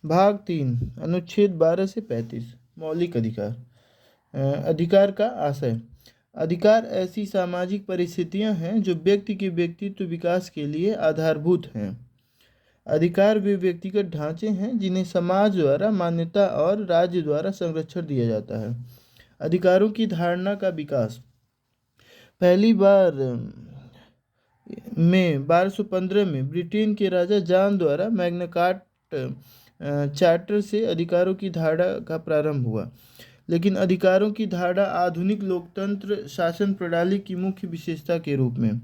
भाग 3 अनुच्छेद 12 से 35 मौलिक अधिकार। अधिकार का आशय। अधिकार ऐसी सामाजिक परिस्थितियां हैं जो व्यक्ति के व्यक्तित्व विकास के लिए आधारभूत हैं। अधिकार वे व्यक्तिगत ढांचे हैं जिन्हें समाज द्वारा मान्यता और राज्य द्वारा संरक्षण दिया जाता है। अधिकारों की धारणा का विकास। पहली बार में 1215 में ब्रिटेन के राजा जॉन द्वारा मैग्ना चार्टर से अधिकारों की धारणा का प्रारंभ हुआ। लेकिन अधिकारों की धारणा आधुनिक लोकतंत्र शासन प्रणाली की मुख्य विशेषता के रूप में।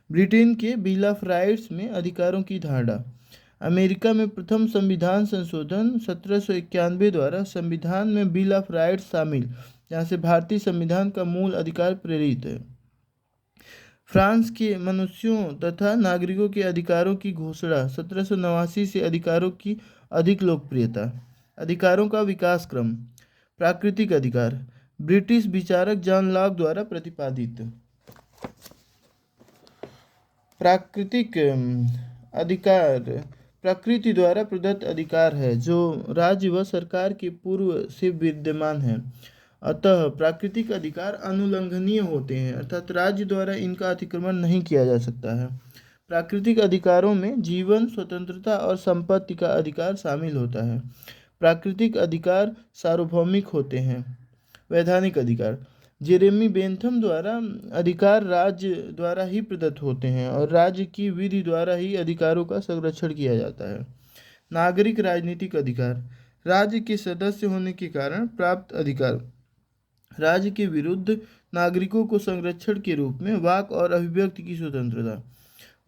ब्रिटेन के बिल ऑफ राइट्स में अधिकारों की धारणा। अमेरिका में प्रथम संविधान संशोधन 1791 द्वारा संविधान में बिल ऑफ राइट्स शामिल, जहाँ से भारतीय संविधान का मूल अधिकार प्रेरित है। फ्रांस के मनुष्यों तथा नागरिकों के अधिकारों की घोषणा 1789 से अधिकारों की अधिक लोकप्रियता। अधिकारों का विकास क्रम। प्राकृतिक अधिकार ब्रिटिश विचारक जॉन लॉक द्वारा प्रतिपादित। प्राकृतिक अधिकार प्रकृति द्वारा प्रदत्त अधिकार है जो राज्य व सरकार के पूर्व से विद्यमान है। अतः प्राकृतिक अधिकार अनुलंघनीय होते हैं, अर्थात राज्य द्वारा इनका अतिक्रमण नहीं किया जा सकता है। प्राकृतिक अधिकारों में जीवन, स्वतंत्रता और संपत्ति का अधिकार शामिल होता है। प्राकृतिक अधिकार सार्वभौमिक होते हैं। वैधानिक अधिकार जेरेमी बेंथम द्वारा अधिकार राज्य द्वारा ही प्रदत्त होते हैं और राज्य की विधि द्वारा ही अधिकारों का संरक्षण किया जाता है। नागरिक राजनीतिक अधिकार राज्य के सदस्य होने के कारण प्राप्त अधिकार। राज्य के विरुद्ध नागरिकों को संरक्षण के रूप में वाक और अभिव्यक्ति की स्वतंत्रता,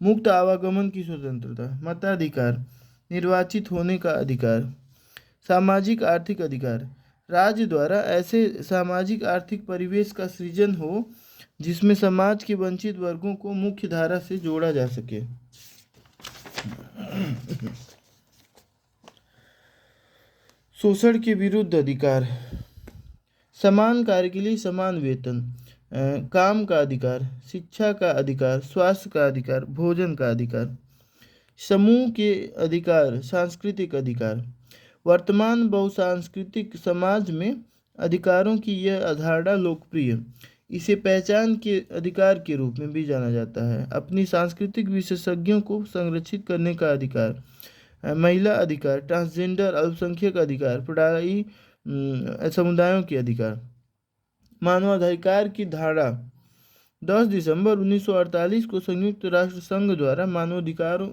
मुक्त आवागमन की स्वतंत्रता। मताधिकार निर्वाचित होने का अधिकार। सामाजिक आर्थिक अधिकार राज्य द्वारा ऐसे सामाजिक आर्थिक परिवेश का सृजन हो जिसमें समाज के वंचित वर्गों को मुख्य धारा से जोड़ा जा सके। शोषण के विरुद्ध अधिकार। समान कार्य के लिए समान वेतन, काम का अधिकार, शिक्षा का अधिकार, स्वास्थ्य का अधिकार, भोजन का अधिकार। समूह के अधिकार। सांस्कृतिक अधिकार वर्तमान बहुसांस्कृतिक समाज में अधिकारों की यह अवधारणा लोकप्रिय, इसे पहचान के अधिकार के रूप में भी जाना जाता है। अपनी सांस्कृतिक विशेषज्ञों को संरक्षित करने का अधिकार। महिला अधिकार, ट्रांसजेंडर, अल्पसंख्यक अधिकार, पढ़ाई समुदायों के अधिकार। मानवाधिकार की धारणा 10 दिसंबर 1948 को संयुक्त राष्ट्र संघ द्वारा मानवाधिकारों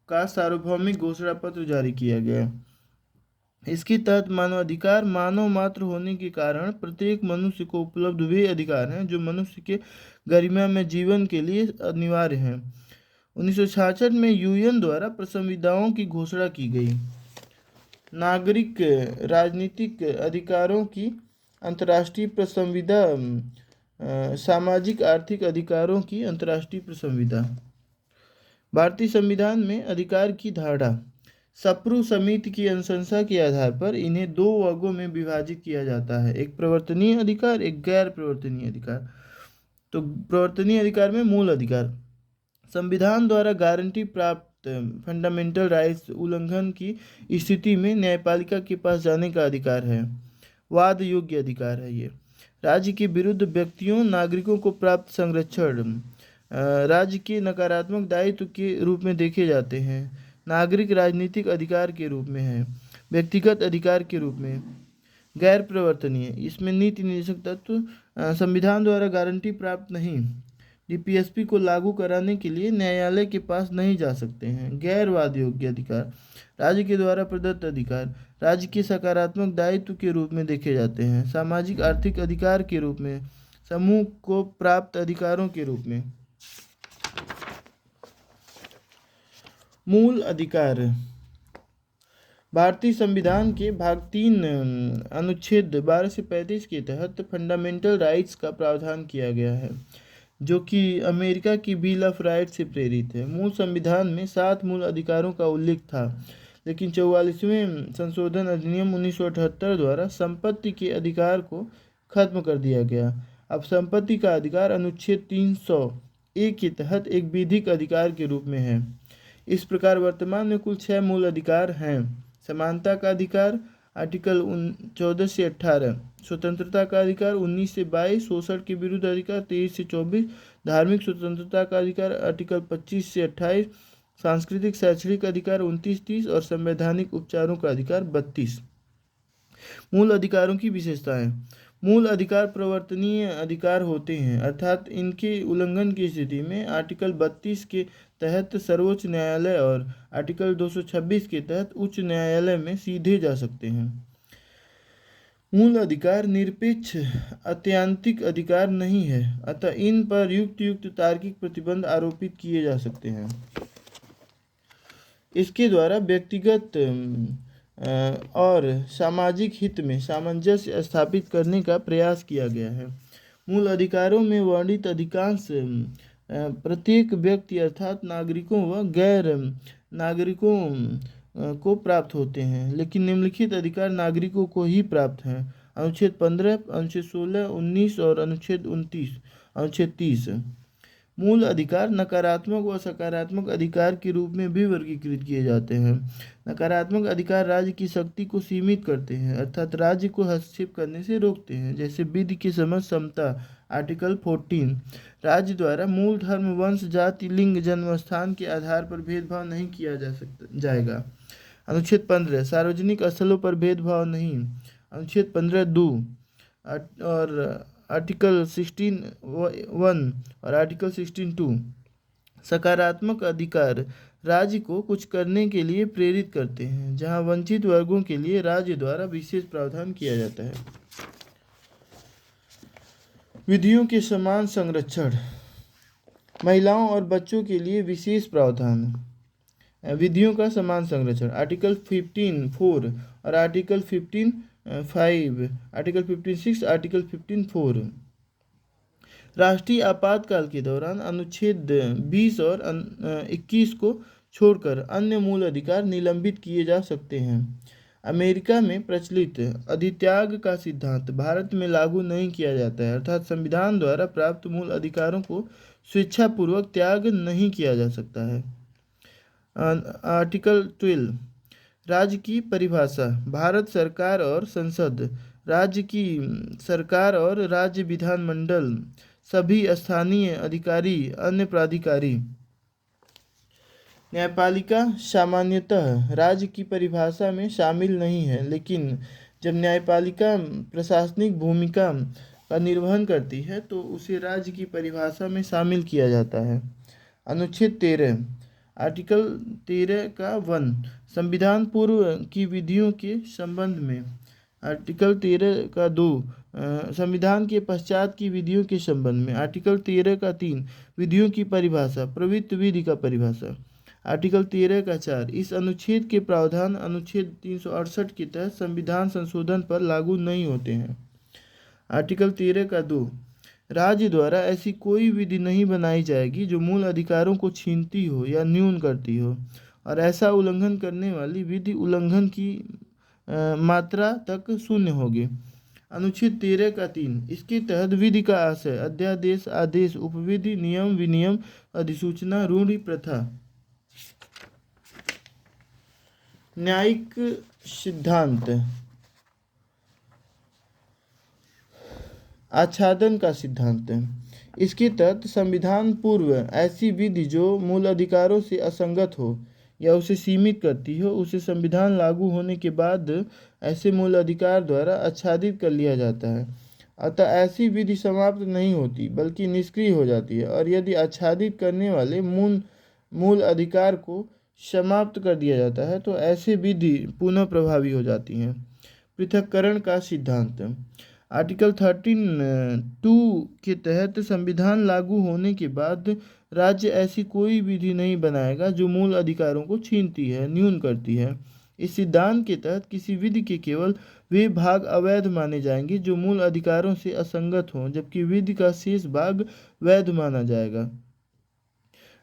का सार्वभौमिक घोषणा पत्र जारी किया गया। इसके तहत मानवाधिकार मानव मात्र होने के कारण प्रत्येक मनुष्य को उपलब्ध वे अधिकार हैं जो मनुष्य के गरिमा में जीवन के लिए अनिवार्य हैं। 1966 में यूएन द्वारा संविधानों की घोषणा की गई। नागरिक राजनीतिक अधिकारों की अंतर्राष्ट्रीय प्रसंविदा। सामाजिक आर्थिक अधिकारों की अंतर्राष्ट्रीय प्रसंविदा। भारतीय संविधान में अधिकार की धारणा। सप्रू समिति की अनुशंसा के आधार पर इन्हें दो वर्गों में विभाजित किया जाता है, एक प्रवर्तनीय अधिकार, एक गैर प्रवर्तनीय अधिकार। तो प्रवर्तनीय अधिकार में मूल अधिकार संविधान द्वारा गारंटी प्राप्त फंडामेंटल राइट्स उल्लंघन की स्थिति में न्यायपालिका के पास जाने का अधिकार है। वाद योग्य अधिकार है ये। राज्य के विरुद्ध व्यक्तियों नागरिकों को प्राप्त संरक्षण राज्य के नकारात्मक दायित्व के रूप में देखे जाते हैं। नागरिक राजनीतिक अधिकार के रूप में है। व्यक्तिगत अधिकार के रूप में। गैर प्रवर्तनीय इसमें नीति निर्देशक तत्व संविधान द्वारा गारंटी प्राप्त नहीं, डीपीएसपी को लागू कराने के लिए न्यायालय के पास नहीं जा सकते हैं। गैर वाद योग्य अधिकार राज्य के द्वारा प्रदत्त अधिकार राज्य के सकारात्मक दायित्व के रूप में देखे जाते हैं। सामाजिक आर्थिक अधिकार के रूप में, समूह को प्राप्त अधिकारों के रूप में। मूल अधिकार भारतीय संविधान के भाग 3 अनुच्छेद 12 से 35 के तहत फंडामेंटल राइट्स का प्रावधान किया गया है जो कि अमेरिका की बिल ऑफ राइट्स से प्रेरित है। मूल संविधान में 7 मूल अधिकारों का उल्लेख था, लेकिन 44वें संशोधन अधिनियम 1978 द्वारा संपत्ति के अधिकार को खत्म कर दिया गया। अब संपत्ति का अधिकार अनुच्छेद 300 के तहत एक विधिक अधिकार के रूप में है। इस प्रकार वर्तमान में कुल 6 मूल अधिकार हैं। समानता का अधिकार आर्टिकल 14 से 18, स्वतंत्रता का अधिकार 19 से 22, शोषण के विरुद्ध अधिकार 23 से 24, धार्मिक स्वतंत्रता का अधिकार आर्टिकल 25 से 28, सांस्कृतिक शैक्षणिक अधिकार 29-30 और संवैधानिक उपचारों का अधिकार 32। मूल अधिकारों की विशेषताएं। मूल अधिकार प्रवर्तनीय अधिकार होते हैं, अर्थात इनके उल्लंघन की स्थिति में आर्टिकल 32 के तहत सर्वोच्च न्यायालय और आर्टिकल 226 के तहत उच्च न्यायालय में सीधे जा सकते हैं। मूल अधिकार निरपेक्ष अत्यंतिक अधिकार नहीं है, अतः इन पर युक्त तार्किक प्रतिबंध आरोपित किए जा सकते हैं। इसके द्वारा व्यक्तिगत और सामाजिक हित में सामंजस्य स्थापित करने का प्रयास किया गया है। मूल अधिकारों में वर्णित अधिकांश प्रत्येक व्यक्ति अर्थात नागरिकों व गैर नागरिकों को प्राप्त होते हैं, लेकिन निम्नलिखित अधिकार नागरिकों को ही प्राप्त हैं। अनुच्छेद 15, अनुच्छेद 16, 19 और अनुच्छेद 29, अनुच्छेद 30। मूल अधिकार नकारात्मक व सकारात्मक अधिकार के रूप में भी वर्गीकृत किए जाते हैं। नकारात्मक अधिकार राज्य की शक्ति को सीमित करते हैं, अर्थात राज्य को हस्तक्षेप करने से रोकते हैं, जैसे विधि की समझ समता आर्टिकल 14। राज्य द्वारा मूल धर्म, वंश, जाति, लिंग, जन्म स्थान के आधार पर भेदभाव नहीं किया जाएगा। अनुच्छेद 15 सार्वजनिक स्थलों पर भेदभाव नहीं। अनुच्छेद 15(2) और आर्टिकल 16(1) और आर्टिकल 16(2). सकारात्मक अधिकार राज्य को कुछ करने के लिए प्रेरित करते हैं, जहां वंचित वर्गों के लिए राज्य द्वारा विशेष प्रावधान किया जाता है। विधियों के समान संरक्षण। महिलाओं और बच्चों के लिए विशेष प्रावधान। विधियों का समान संरक्षण आर्टिकल 15(4) और आर्टिकल 15(5), आर्टिकल 15(6), आर्टिकल 15(4). राष्ट्रीय आपातकाल के दौरान अनुच्छेद 20 और 21 को छोड़कर अन्य मूल अधिकार निलंबित किए जा सकते हैं। अमेरिका में प्रचलित अधित्याग का सिद्धांत भारत में लागू नहीं किया जाता है, अर्थात संविधान द्वारा प्राप्त मूल अधिकारों को स्वेच्छापूर्वक त्याग नहीं किया जा सकता है। आर्टिकल 12 राज्य की परिभाषा। भारत सरकार और संसद, राज्य की सरकार और राज्य विधानमंडल, सभी स्थानीय अधिकारी, अन्य प्राधिकारी। न्यायपालिका सामान्यतः राज्य की परिभाषा में शामिल नहीं है, लेकिन जब न्यायपालिका प्रशासनिक भूमिका का निर्वहन करती है तो उसे राज्य की परिभाषा में शामिल किया जाता है। अनुच्छेद 13 आर्टिकल 13 का 1 संविधान पूर्व की विधियों के संबंध में। आर्टिकल 13 का 2 संविधान के पश्चात की विधियों के संबंध में। आर्टिकल 13 का 3 विधियों की परिभाषा, प्रवृत्त विधि का परिभाषा। आर्टिकल 13 का 4 इस अनुच्छेद के प्रावधान अनुच्छेद 368 के तहत संविधान संशोधन पर लागू नहीं होते हैं। आर्टिकल 13 का 2 राज्य द्वारा ऐसी कोई विधि नहीं बनाई जाएगी जो मूल अधिकारों को छीनती हो या न्यून करती हो, और ऐसा उल्लंघन करने वाली विधि उल्लंघन की मात्रा तक शून्य होगी। अनुच्छेद 13 का 3 इसके तहत विधि का आशय अध्यादेश, आदेश, उपविधि, नियम, विनियम, अधिसूचना, रूढ़ि, प्रथा। न्यायिक सिद्धांत। आच्छादन का सिद्धांत। इसके तहत संविधान पूर्व ऐसी विधि जो मूल अधिकारों से असंगत हो या उसे सीमित करती हो, उसे संविधान लागू होने के बाद ऐसे मूल अधिकार द्वारा आच्छादित कर लिया जाता है। अतः ऐसी विधि समाप्त नहीं होती बल्कि निष्क्रिय हो जाती है, और यदि आच्छादित करने वाले मूल अधिकार को समाप्त कर दिया जाता है तो ऐसे विधि पुनः प्रभावी हो जाती हैं। पृथक्करण का सिद्धांत। आर्टिकल 13(2) के तहत संविधान लागू होने के बाद राज्य ऐसी कोई विधि नहीं बनाएगा जो मूल अधिकारों को छीनती है, न्यून करती है। इस सिद्धांत के तहत किसी विधि के केवल वे भाग अवैध माने जाएंगे जो मूल अधिकारों से असंगत हों, जबकि विधि का शेष भाग वैध माना जाएगा।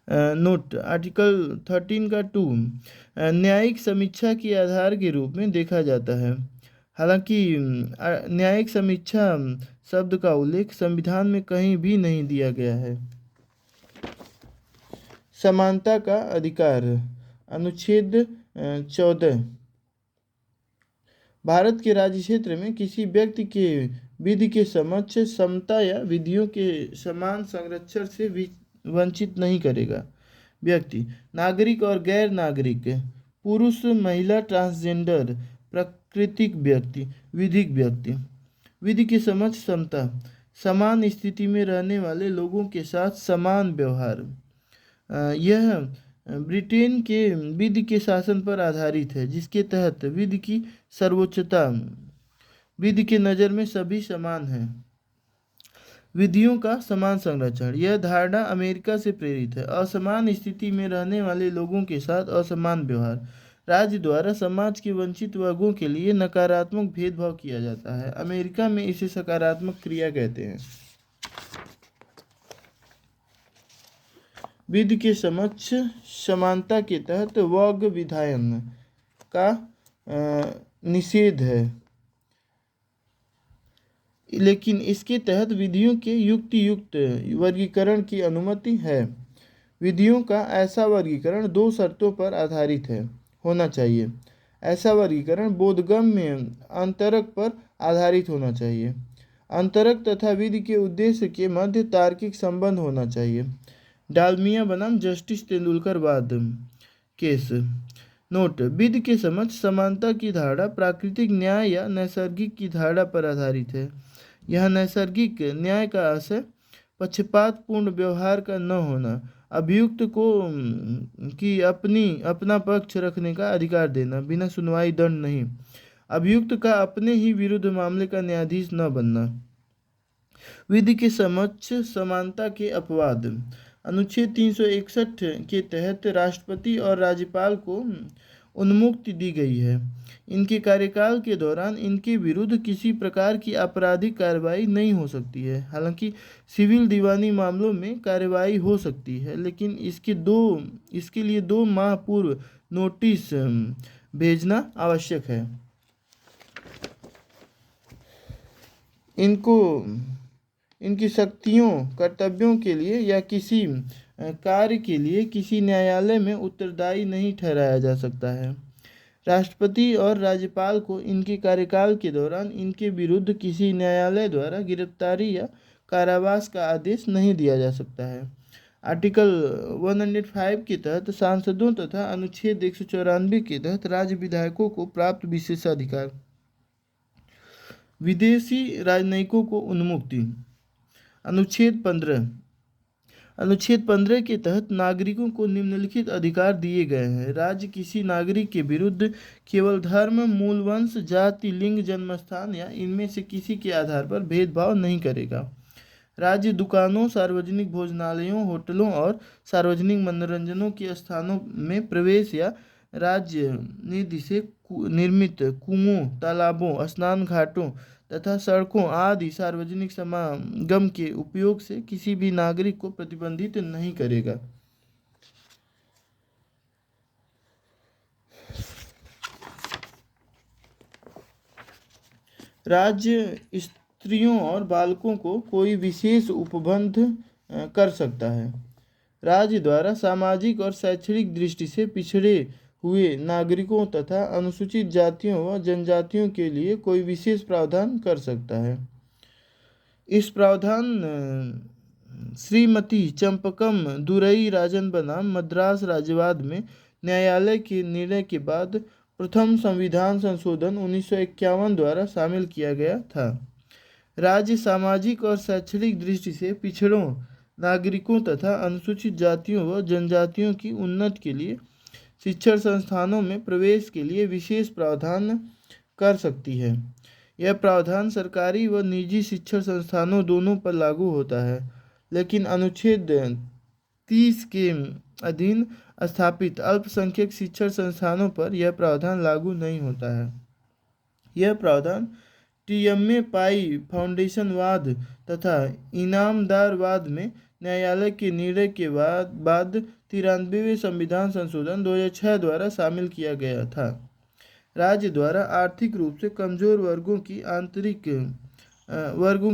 नोट आर्टिकल 13 का 2 न्यायिक समीक्षा के आधार के रूप में देखा जाता है। हालांकि न्यायिक समीक्षा शब्द का उल्लेख संविधान में कहीं भी नहीं दिया गया है। समानता का अधिकार। अनुच्छेद 14 भारत के राज्य क्षेत्र में किसी व्यक्ति के विधि के समक्ष समता या विधियों के समान संरक्षण से वंचित नहीं करेगा। व्यक्ति, नागरिक और गैर नागरिक, पुरुष महिला ट्रांसजेंडर, प्राकृतिक व्यक्ति, विधिक व्यक्ति। विधि के समक्ष समता, समान स्थिति में रहने वाले लोगों के साथ समान व्यवहार। यह ब्रिटेन के विधि के शासन पर आधारित है, जिसके तहत विधि की सर्वोच्चता, विधि के नज़र में सभी समान हैं। विधियों का समान संरक्षण, यह धारणा अमेरिका से प्रेरित है। असमान स्थिति में रहने वाले लोगों के साथ असमान व्यवहार, राज्य द्वारा समाज के वंचित वर्गों के लिए नकारात्मक भेदभाव किया जाता है। अमेरिका में इसे सकारात्मक क्रिया कहते हैं। विधि के समक्ष समानता के तहत वर्ग विधायन का निषेध है, लेकिन इसके तहत विधियों के युक्त वर्गीकरण की अनुमति है। विधियों का ऐसा वर्गीकरण दो शर्तों पर आधारित होना चाहिए। ऐसा वर्गीकरण बोधगम्य अंतरक पर आधारित होना चाहिए। अंतरक तथा विधि के उद्देश्य के मध्य तार्किक संबंध होना चाहिए। डालमिया बनाम जस्टिस तेंदुलकर वाद केस। नोट, विधि के समक्ष समानता की धारणा प्राकृतिक न्याय या नैसर्गिक की धारणा पर आधारित है। यह नैसर्गिक न्याय का आशय पक्षपातपूर्ण व्यवहार का न होना, अभियुक्त को कि अपना पक्ष रखने का अधिकार देना, बिना सुनवाई दंड नहीं, अभियुक्त का अपने ही विरुद्ध मामले का न्यायाधीश न बनना। विधि के समक्ष समानता के अपवाद। अनुच्छेद 361 के तहत राष्ट्रपति और राज्यपाल को उन्मुक्ति दी गई है। इनके कार्यकाल के दौरान इनके विरुद्ध किसी प्रकार की आपराधिक कार्रवाई नहीं हो सकती है। हालांकि सिविल दीवानी मामलों में कार्रवाई हो सकती है, लेकिन इसके लिए 2 माह पूर्व नोटिस भेजना आवश्यक है। इनकी शक्तियों, कर्तव्यों के लिए या किसी कार्य के लिए किसी न्यायालय में उत्तरदायी नहीं ठहराया जा सकता है। राष्ट्रपति और राज्यपाल को इनके कार्यकाल के दौरान इनके विरुद्ध किसी न्यायालय द्वारा गिरफ्तारी या कारावास का आदेश नहीं दिया जा सकता है। आर्टिकल 105 के तहत सांसदों तथा अनुच्छेद 194 के तहत राज्य विधायकों को प्राप्त विशेषाधिकार। विदेशी राजनयिकों को उन्मुक्ति। अनुच्छेद 15 के तहत नागरिकों को निम्नलिखित अधिकार दिए गए हैं। राज्य किसी नागरिक के विरुद्ध केवल धर्म, मूल वंश, जाति, लिंग, जन्मस्थान या इनमें से किसी के आधार पर भेदभाव नहीं करेगा। राज्य दुकानों, सार्वजनिक भोजनालयों, होटलों और सार्वजनिक मनोरंजनों के स्थानों में प्रवेश या राज्य निधि से निर्मित कुओं, तालाबों, स्नान घाटों तथा सड़कों आदि सार्वजनिक समागम के उपयोग से किसी भी नागरिक को प्रतिबंधित नहीं करेगा। राज्य स्त्रियों और बालकों को कोई विशेष उपबंध कर सकता है। राज्य द्वारा सामाजिक और शैक्षणिक दृष्टि से पिछड़े हुए नागरिकों तथा अनुसूचित जातियों व जनजातियों के लिए कोई विशेष प्रावधान कर सकता है। इस प्रावधान श्रीमती चंपकम दुरई राजन बनाम मद्रास राज्यवाद में न्यायालय के निर्णय के बाद प्रथम संविधान संशोधन 1951 द्वारा शामिल किया गया था। राज्य सामाजिक और शैक्षणिक दृष्टि से पिछड़ों नागरिकों तथा अनुसूचित जातियों व जनजातियों की उन्नति के लिए शिक्षण संस्थानों में प्रवेश के लिए विशेष प्रावधान कर सकती है। यह प्रावधान सरकारी व निजी शिक्षण संस्थानों दोनों पर लागू होता है, लेकिन अनुच्छेद 30 के अधीन स्थापित अल्पसंख्यक शिक्षण संस्थानों पर यह प्रावधान लागू नहीं होता है। यह प्रावधान टीएमए पाई फाउंडेशनवाद तथा इनामदारवाद में न्यायालय के निर्णय के बाद 93वें संविधान संशोधन 2006 द्वारा शामिल किया गया था। राज्य द्वारा आर्थिक रूप से कमजोर वर्गों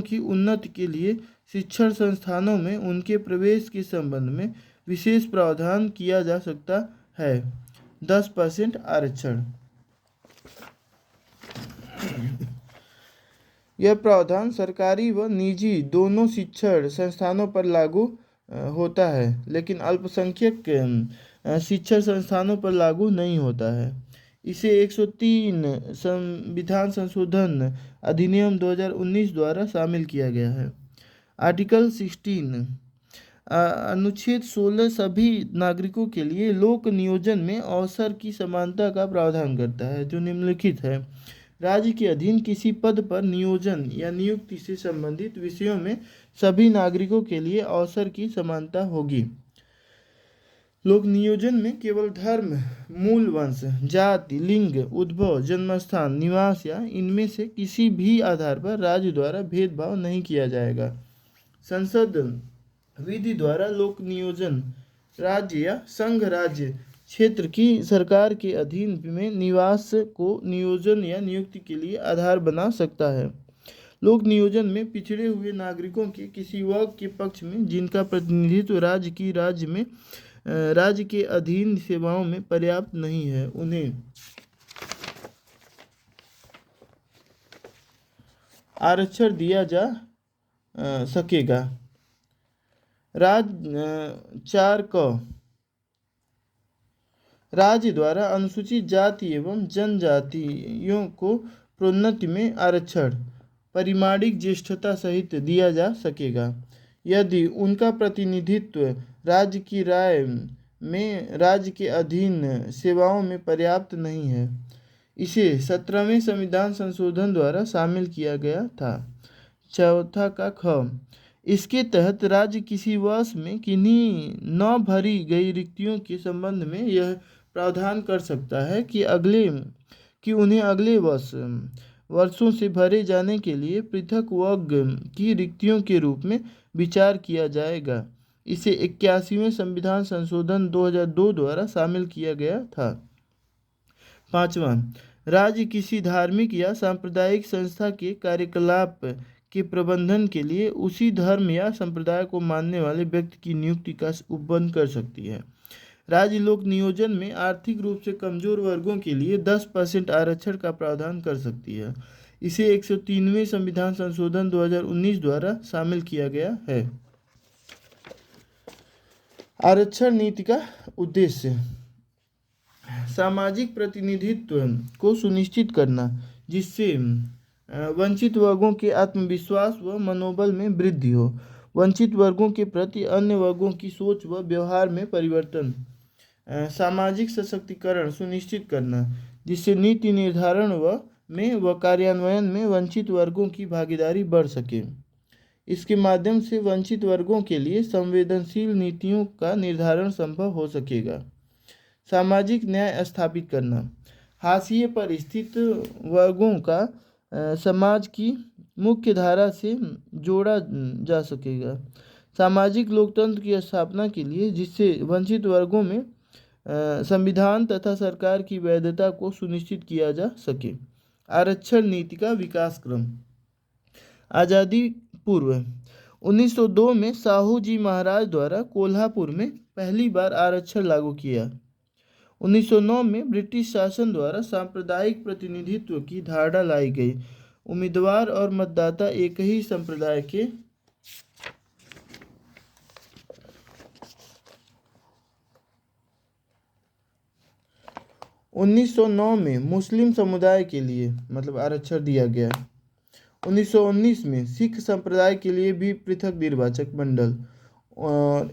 की उन्नति के लिए शिक्षण संस्थानों में उनके प्रवेश के संबंध में विशेष प्रावधान किया जा सकता है। 10% आरक्षण। यह प्रावधान सरकारी व निजी दोनों शिक्षण संस्थानों पर लागू होता है, लेकिन अल्पसंख्यक शिक्षण संस्थानों पर लागू नहीं होता है। इसे 103 संविधान संशोधन अधिनियम 2019 द्वारा शामिल किया गया है। आर्टिकल 16 अनुच्छेद 16 सभी नागरिकों के लिए लोक नियोजन में अवसर की समानता का प्रावधान करता है, जो निम्नलिखित है। राज्य के अधीन किसी पद पर नियोजन या नियुक्ति से संबंधित विषयों में सभी नागरिकों के लिए अवसर की समानता होगी। लोक नियोजन में केवल धर्म, मूल वंश, जाति, लिंग, उद्भव, जन्मस्थान, निवास या इनमें से किसी भी आधार पर राज्य द्वारा भेदभाव नहीं किया जाएगा। संसद विधि द्वारा लोक नियोजन राज्य या संघ राज्य क्षेत्र की सरकार के अधीन में निवास को नियोजन या नियुक्ति के लिए आधार बना सकता है। लोक नियोजन में पिछड़े हुए नागरिकों के किसी वर्ग के पक्ष में जिनका प्रतिनिधित्व राज्य के अधीन सेवाओं में पर्याप्त नहीं है, उन्हें आरक्षण दिया जा सकेगा। 4 राज्य द्वारा अनुसूचित जाति एवं जनजातियों को प्रोन्नति में आरक्षण परिमाणिक ज्येष्ठता सहित दिया जा सकेगा, यदि उनका प्रतिनिधित्व राज्य की राय में राज्य के अधीन सेवाओं में पर्याप्त नहीं है। इसे 17वें संविधान संशोधन द्वारा शामिल किया गया था। 4 ख इसके तहत राज्य किसी वर्ष में किन्हीं न भरी गई रिक्तियों के संबंध में यह प्रावधान कर सकता है कि उन्हें अगले वर्षों से भरे जाने के लिए पृथक वर्ग की रिक्तियों के रूप में विचार किया जाएगा। इसे 81वें संविधान संशोधन 2002 द्वारा शामिल किया गया था। 5 राज्य किसी धार्मिक या सांप्रदायिक संस्था के कार्यकलाप के प्रबंधन के लिए उसी धर्म या संप्रदाय को मानने वाले व्यक्ति की नियुक्ति का उपबंध कर सकती है। राज्य लोक नियोजन में आर्थिक रूप से कमजोर वर्गों के लिए 10% आरक्षण का प्रावधान कर सकती है। इसे 103वें संविधान संशोधन 2019 द्वारा शामिल किया गया है। आरक्षण नीति का उद्देश्य सामाजिक प्रतिनिधित्व को सुनिश्चित करना, जिससे वंचित वर्गों के आत्मविश्वास व मनोबल में वृद्धि हो। वंचित वर्गों के प्रति अन्य वर्गों की सोच व व्यवहार में परिवर्तन। सामाजिक सशक्तिकरण सुनिश्चित करना, जिससे नीति निर्धारण व कार्यान्वयन में वंचित वर्गों की भागीदारी बढ़ सके। इसके माध्यम से वंचित वर्गों के लिए संवेदनशील नीतियों का निर्धारण संभव हो सकेगा। सामाजिक न्याय स्थापित करना, हाशिए पर स्थित वर्गों का समाज की मुख्य धारा से जोड़ा जा सकेगा। सामाजिक लोकतंत्र की स्थापना के लिए, जिससे वंचित वर्गों में संविधान तथा सरकार की वैधता को सुनिश्चित किया जा सके। आरक्षण नीति का विकास क्रम। आज़ादी पूर्व 1902 में साहू जी महाराज द्वारा कोल्हापुर में पहली बार आरक्षण लागू किया। 1909 में ब्रिटिश शासन द्वारा सांप्रदायिक प्रतिनिधित्व की धारणा लाई गई। उम्मीदवार और मतदाता एक ही संप्रदाय के 1909 में मुस्लिम समुदाय के लिए आरक्षण दिया गया। 1919 में सिख संप्रदाय के लिए भी पृथक निर्वाचक मंडल और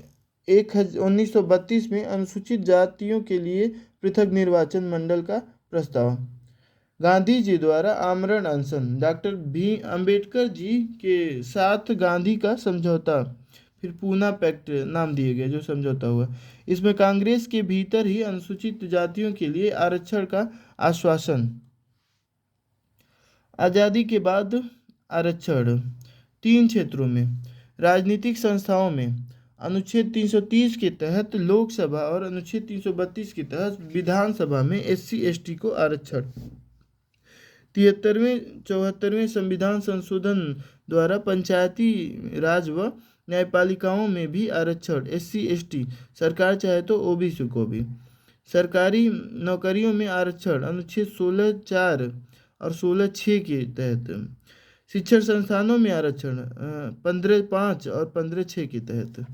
1932 में अनुसूचित जातियों के लिए पृथक निर्वाचन मंडल का प्रस्ताव। गांधी जी द्वारा आमरण अनशन, डॉक्टर अम्बेडकर जी के साथ गांधी का समझौता, फिर पूना पैक्ट नाम दिए गए जो समझौता हुआ। इसमें कांग्रेस के भीतर ही अनुसूचित जातियों के लिए आरक्षण का आश्वासन। आज़ादी के बाद आरक्षण 3 क्षेत्रों में। राजनीतिक संस्थाओं में अनुच्छेद 330 के तहत लोकसभा और अनुच्छेद 332 के तहत विधानसभा में SC/ST को आरक्षण। 73वें संविधान संशोधन द्वारा पंचायती राज व न्यायपालिकाओं में भी आरक्षण SC/ST, सरकार चाहे तो OBC को भी। सरकारी नौकरियों में आरक्षण अनुच्छेद 16(4) और 16(6) के तहत। शिक्षण संस्थानों में आरक्षण 15(5) और 15(6) के तहत।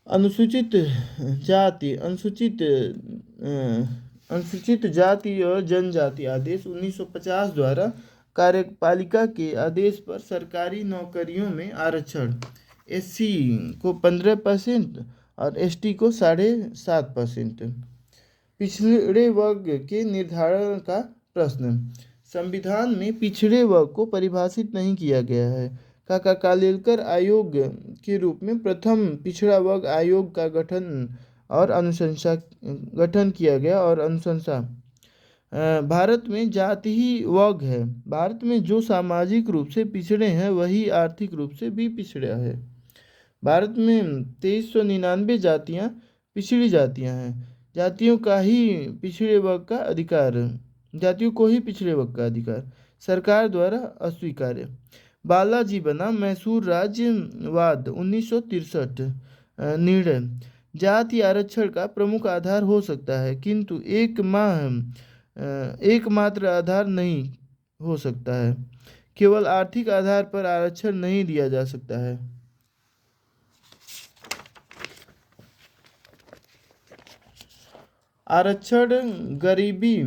अनुसूचित जाति अनुसूचित जाति और जनजाति आदेश 1950 द्वारा कार्यपालिका के आदेश पर सरकारी नौकरियों में आरक्षण। एससी को 15% और एसटी को 7.5%। पिछड़े वर्ग के निर्धारण का प्रश्न। संविधान में पिछड़े वर्ग को परिभाषित नहीं किया गया है। काका कालेलकर आयोग के रूप में प्रथम पिछड़ा वर्ग आयोग का गठन किया गया और अनुशंसा। भारत में जाति ही वर्ग है। भारत में जो सामाजिक रूप से पिछड़े हैं वही आर्थिक रूप से भी पिछड़ा है। भारत में 2399 जातियाँ पिछड़ी जातियाँ हैं। जातियों को ही पिछड़े वर्ग का अधिकार सरकार द्वारा अस्वीकार्य। बालाजी बना मैसूर राज्यवाद 1963। निर्णय। जाति आरक्षण का प्रमुख आधार हो सकता है किंतु एकमात्र आधार नहीं हो सकता है। केवल आर्थिक आधार पर आरक्षण नहीं दिया जा सकता है। आरक्षण गरीबी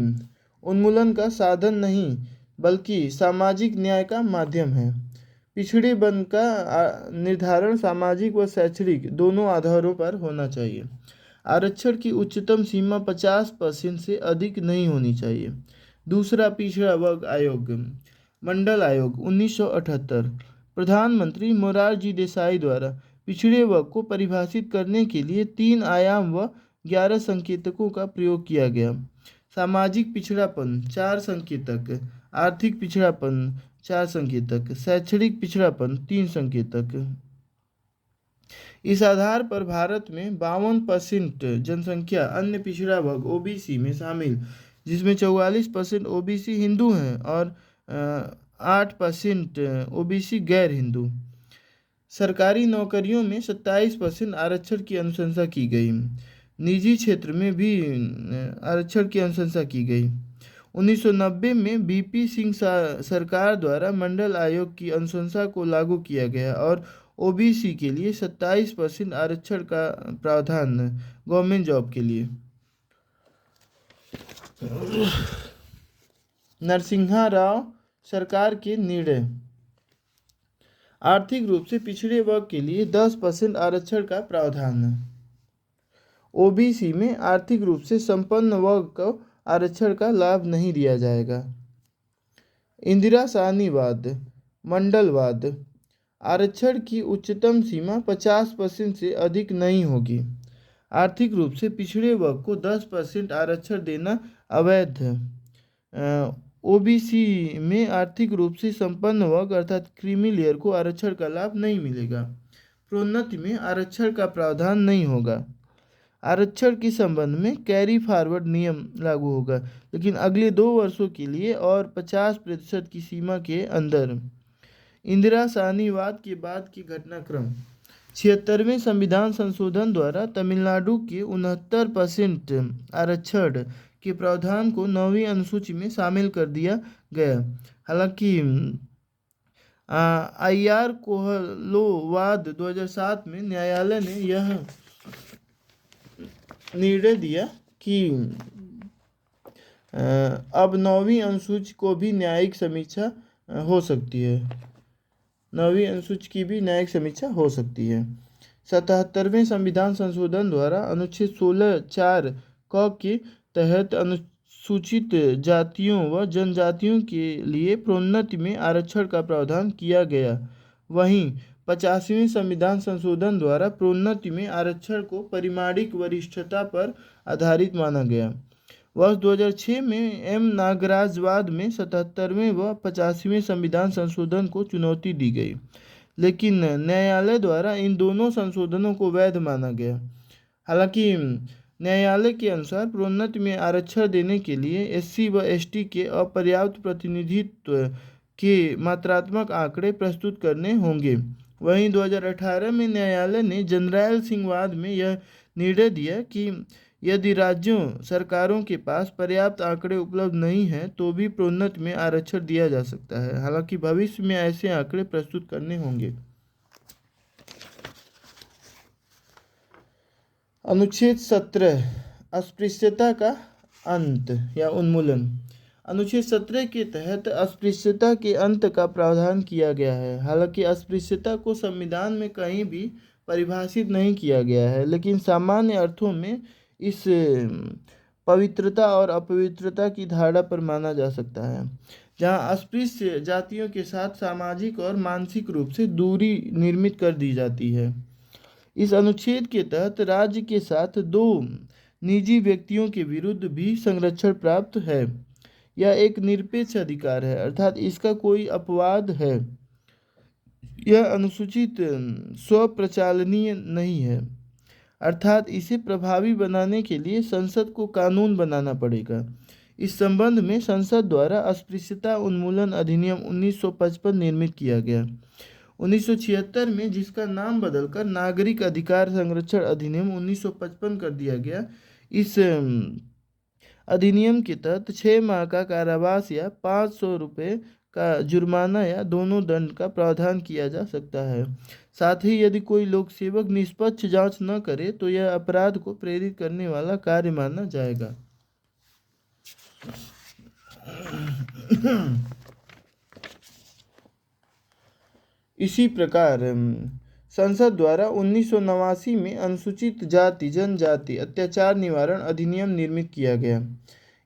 उन्मूलन का साधन नहीं बल्कि सामाजिक न्याय का माध्यम है। पिछड़े वर्ग का निर्धारण सामाजिक व शैक्षणिक दोनों आधारों पर होना चाहिए। आरक्षण की उच्चतम सीमा 50% से अधिक नहीं होनी चाहिए। दूसरा, पिछड़ा वर्ग आयोग। मंडल आयोग 1978। प्रधानमंत्री मोरारजी देसाई द्वारा पिछड़े वर्ग को परिभाषित करने के लिए 3 आयाम व 11 संकेतकों का प्रयोग किया गया। सामाजिक पिछड़ापन 4 संकेतक, आर्थिक पिछड़ापन 4 संकेतक, शैक्षणिक पिछड़ापन 3 संकेतक। इस आधार पर भारत में 52% जनसंख्या अन्य पिछड़ा वर्ग ओबीसी में शामिल, जिसमें 44% ओबीसी हिंदू हैं और 8% ओबीसी गैर हिंदू। सरकारी नौकरियों में 27% आरक्षण की अनुशंसा की गई। निजी क्षेत्र में भी आरक्षण की अनुशंसा की गई। 1990 में बीपी सिंह सरकार द्वारा मंडल आयोग की अनुशंसा को लागू किया गया और ओबीसी के लिए 27% आरक्षण का प्रावधान गवर्नमेंट जॉब के लिए। नरसिम्हा राव सरकार के निर्णय। आर्थिक रूप से पिछड़े वर्ग के लिए 10% आरक्षण का प्रावधान। ओबीसी में आर्थिक रूप से संपन्न वर्ग को आरक्षण का लाभ नहीं दिया जाएगा। इंदिरा साहनीवाद मंडलवाद। आरक्षण की उच्चतम सीमा 50% से अधिक नहीं होगी। आर्थिक रूप से पिछड़े वर्ग को 10% आरक्षण देना अवैध है। ओबीसी में आर्थिक रूप से संपन्न वर्ग अर्थात क्रीमी लेयर को आरक्षण का लाभ नहीं मिलेगा। प्रोन्नति में आरक्षण का प्रावधान नहीं होगा। आरक्षण के संबंध में कैरी फॉरवर्ड नियम लागू होगा, लेकिन अगले 2 वर्षों के लिए और 50% की सीमा के अंदर। इंदिरा साहनीवाद के बाद की घटनाक्रम। 76वें संविधान संशोधन द्वारा तमिलनाडु के 69% आरक्षण के प्रावधान को 9वीं अनुसूची में शामिल कर दिया गया। हालांकि आईआर कोहलोवाद 2007 में न्यायालय ने यह निर्णय दिया कि अब 9वीं अनुसूची को भी न्यायिक समीक्षा हो सकती है। 9वीं अनुसूची की भी न्यायिक समीक्षा हो सकती है। 77वें संविधान संशोधन द्वारा अनुच्छेद 16(4) क के तहत अनुसूचित जातियों व जनजातियों के लिए प्रोन्नति में आरक्षण का प्रावधान किया गया। वहीं 85वें संविधान संशोधन द्वारा प्रोन्नति में आरक्षण को परिमाणिक वरिष्ठता पर आधारित माना गया। वर्ष 2006 में एम नागराजवाद में 77वें व 85वें संविधान संशोधन को चुनौती दी गई, लेकिन न्यायालय द्वारा इन दोनों संशोधनों को वैध माना गया। हालांकि न्यायालय के अनुसार प्रोन्नति में आरक्षण देने के लिए एससी व एसटी के अपर्याप्त प्रतिनिधित्व के मात्रात्मक आंकड़े प्रस्तुत करने होंगे। वहीं 2018 में न्यायालय ने जनरैल सिंह वाद में यह निर्णय दिया कि यदि राज्यों सरकारों के पास पर्याप्त आंकड़े उपलब्ध नहीं हैं तो भी प्रोन्नति में आरक्षण दिया जा सकता है। हालांकि भविष्य में ऐसे आंकड़े प्रस्तुत करने होंगे। अनुच्छेद 17 अस्पृश्यता का अंत या उन्मूलन। अनुच्छेद 17 के तहत अस्पृश्यता के अंत का प्रावधान किया गया है। हालांकि अस्पृश्यता को संविधान में कहीं भी परिभाषित नहीं किया गया है, लेकिन सामान्य अर्थों में इस पवित्रता और अपवित्रता की धारणा पर माना जा सकता है। जहां अस्पृश्य जातियों के साथ सामाजिक और मानसिक रूप से दूरी निर्मित कर दी जाती है। इस अनुच्छेद के तहत राज्य के साथ दो निजी व्यक्तियों के विरुद्ध भी संरक्षण प्राप्त है। यह एक निरपेक्ष अधिकार है, अर्थात इसका कोई अपवाद है। यह अनुसूचित स्वप्रचालनीय नहीं है, अर्थात इसे प्रभावी बनाने के लिए संसद को कानून बनाना पड़ेगा। इस संबंध में संसद द्वारा अस्पृश्यता उन्मूलन अधिनियम 1955 निर्मित किया गया। 1976 में जिसका नाम बदलकर नागरिक अधिकार संरक्षण अधिनियम 1955 कर दिया गया। इस अधिनियम के तहत 6 माह का कारावास या 500 रुपये का जुर्माना या दोनों दंड का प्रावधान किया जा सकता है। साथ ही यदि कोई लोक सेवक निष्पक्ष जांच न करे तो यह अपराध को प्रेरित करने वाला कार्य माना जाएगा। इसी प्रकार संसद द्वारा 1989 में अनुसूचित जाति जनजाति अत्याचार निवारण अधिनियम निर्मित किया गया।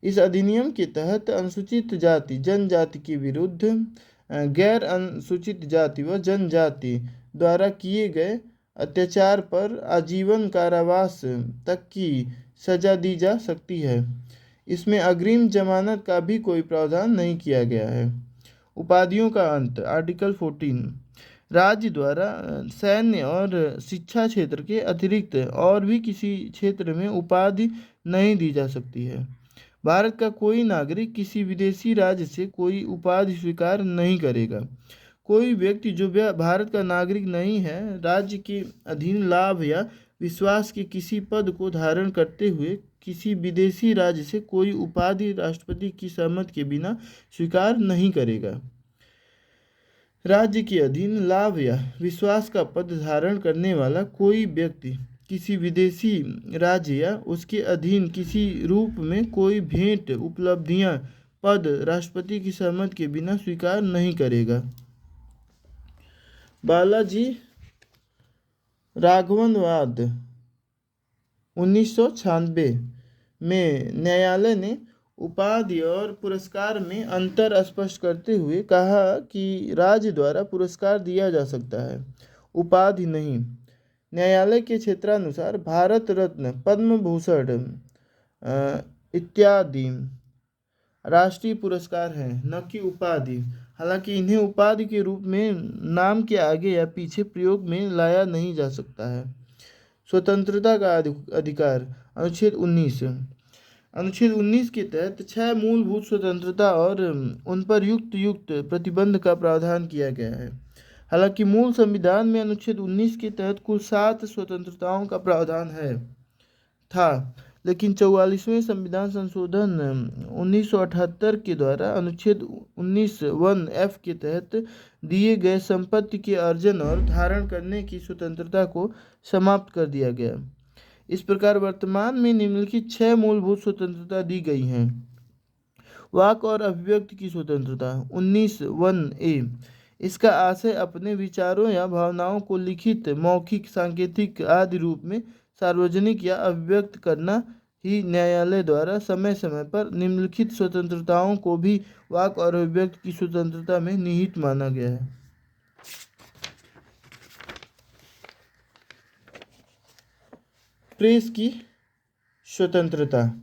इस अधिनियम के तहत अनुसूचित जाति जनजाति के विरुद्ध गैर अनुसूचित जाति व जनजाति द्वारा किए गए अत्याचार पर आजीवन कारावास तक की सजा दी जा सकती है। इसमें अग्रिम जमानत का भी कोई प्रावधान नहीं किया गया है। उपाधियों का अंत। आर्टिकल 14 राज्य द्वारा सैन्य और शिक्षा क्षेत्र के अतिरिक्त और भी किसी क्षेत्र में उपाधि नहीं दी जा सकती है। भारत का कोई नागरिक किसी विदेशी राज्य से कोई उपाधि स्वीकार नहीं करेगा। कोई व्यक्ति जो भारत का नागरिक नहीं है राज्य के अधीन लाभ या विश्वास के किसी पद को धारण करते हुए किसी विदेशी राज्य से कोई उपाधि राष्ट्रपति की सहमति के बिना स्वीकार नहीं करेगा। राज्य के अधीन लाभ या विश्वास का पद धारण करने वाला कोई व्यक्ति किसी विदेशी राज्य या उसके अधीन किसी रूप में कोई भेंट उपलब्धियां पद राष्ट्रपति की सहमति के बिना स्वीकार नहीं करेगा। बालाजी राघवनवाद 1996 में न्यायालय ने उपाधि और पुरस्कार में अंतर स्पष्ट करते हुए कहा कि राज्य द्वारा पुरस्कार दिया जा सकता है, उपाधि नहीं। न्यायालय के क्षेत्रानुसार भारत रत्न, पद्म भूषण इत्यादि राष्ट्रीय पुरस्कार हैं, न कि उपाधि। हालांकि इन्हें उपाधि के रूप में नाम के आगे या पीछे प्रयोग में लाया नहीं जा सकता है। स्वतंत्रता का अधिकार। अनुच्छेद 19 अनुच्छेद 19 के तहत 6 मूलभूत स्वतंत्रता और उन पर युक्त प्रतिबंध का प्रावधान किया गया है। हालांकि मूल संविधान में अनुच्छेद 19 के तहत कुल 7 स्वतंत्रताओं का प्रावधान था, लेकिन 44वें संविधान संशोधन 1978 के द्वारा अनुच्छेद 19(1)(f) के तहत दिए गए संपत्ति के अर्जन और धारण करने की स्वतंत्रता को समाप्त कर दिया गया। इस प्रकार वर्तमान में निम्नलिखित 6 मूलभूत स्वतंत्रता दी गई हैं। वाक और अभिव्यक्ति की स्वतंत्रता 19(1)(a) इसका आशय अपने विचारों या भावनाओं को लिखित, मौखिक, सांकेतिक आदि रूप में सार्वजनिक या अभिव्यक्त करना ही न्यायालय द्वारा समय समय पर निम्नलिखित स्वतंत्रताओं को भी वाक और अभिव्यक्ति की स्वतंत्रता में निहित माना गया है। प्रेस की स्वतंत्रता।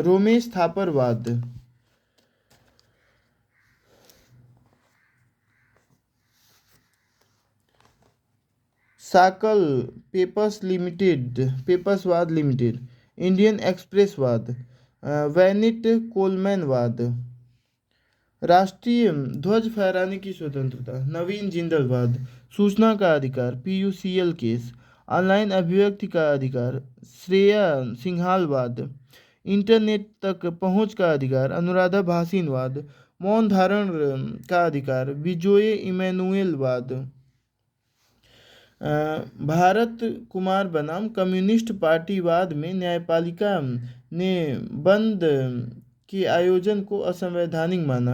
रोमेश थापरवाद। साकल पेपर्सवाद लिमिटेड, इंडियन एक्सप्रेसवाद, वैनिट कोलमैनवाद, राष्ट्रीय ध्वज फहराने की स्वतंत्रता, नवीन जिंदलवाद। सूचना का अधिकार, पीयूसीएल केस। ऑनलाइन अभिव्यक्ति का अधिकार, श्रेया सिंघालवाद। इंटरनेट तक पहुंच का अधिकार, अनुराधा भासीनवाद। मौन धारण का अधिकार, विजोए इमैनुएलवाद। भारत कुमार बनाम कम्युनिस्ट पार्टीवाद में न्यायपालिका ने बंद के आयोजन को असंवैधानिक माना।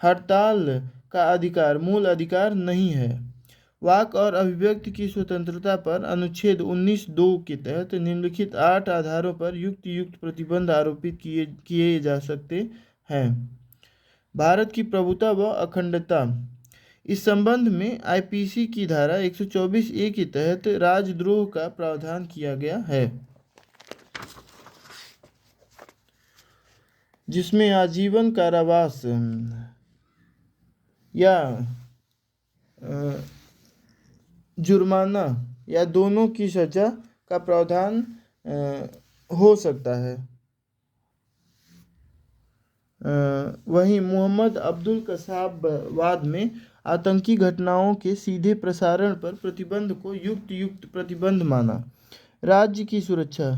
हड़ताल का अधिकार मूल अधिकार नहीं है। वाक और अभिव्यक्ति की स्वतंत्रता पर अनुच्छेद 19(2) के तहत निम्नलिखित 8 आधारों पर युक्त युक्त प्रतिबंध आरोपित किए किए जा सकते हैं। भारत की प्रभुता व अखंडता। इस संबंध में आईपीसी की धारा 124(a) के तहत राजद्रोह का प्रावधान किया गया है, जिसमें आजीवन कारावास या जुर्माना या दोनों की सजा का प्रावधान हो सकता है। वहीं मोहम्मद अब्दुल कसाब वाद में आतंकी घटनाओं के सीधे प्रसारण पर प्रतिबंध को युक्त युक्त प्रतिबंध माना। राज्य की सुरक्षा।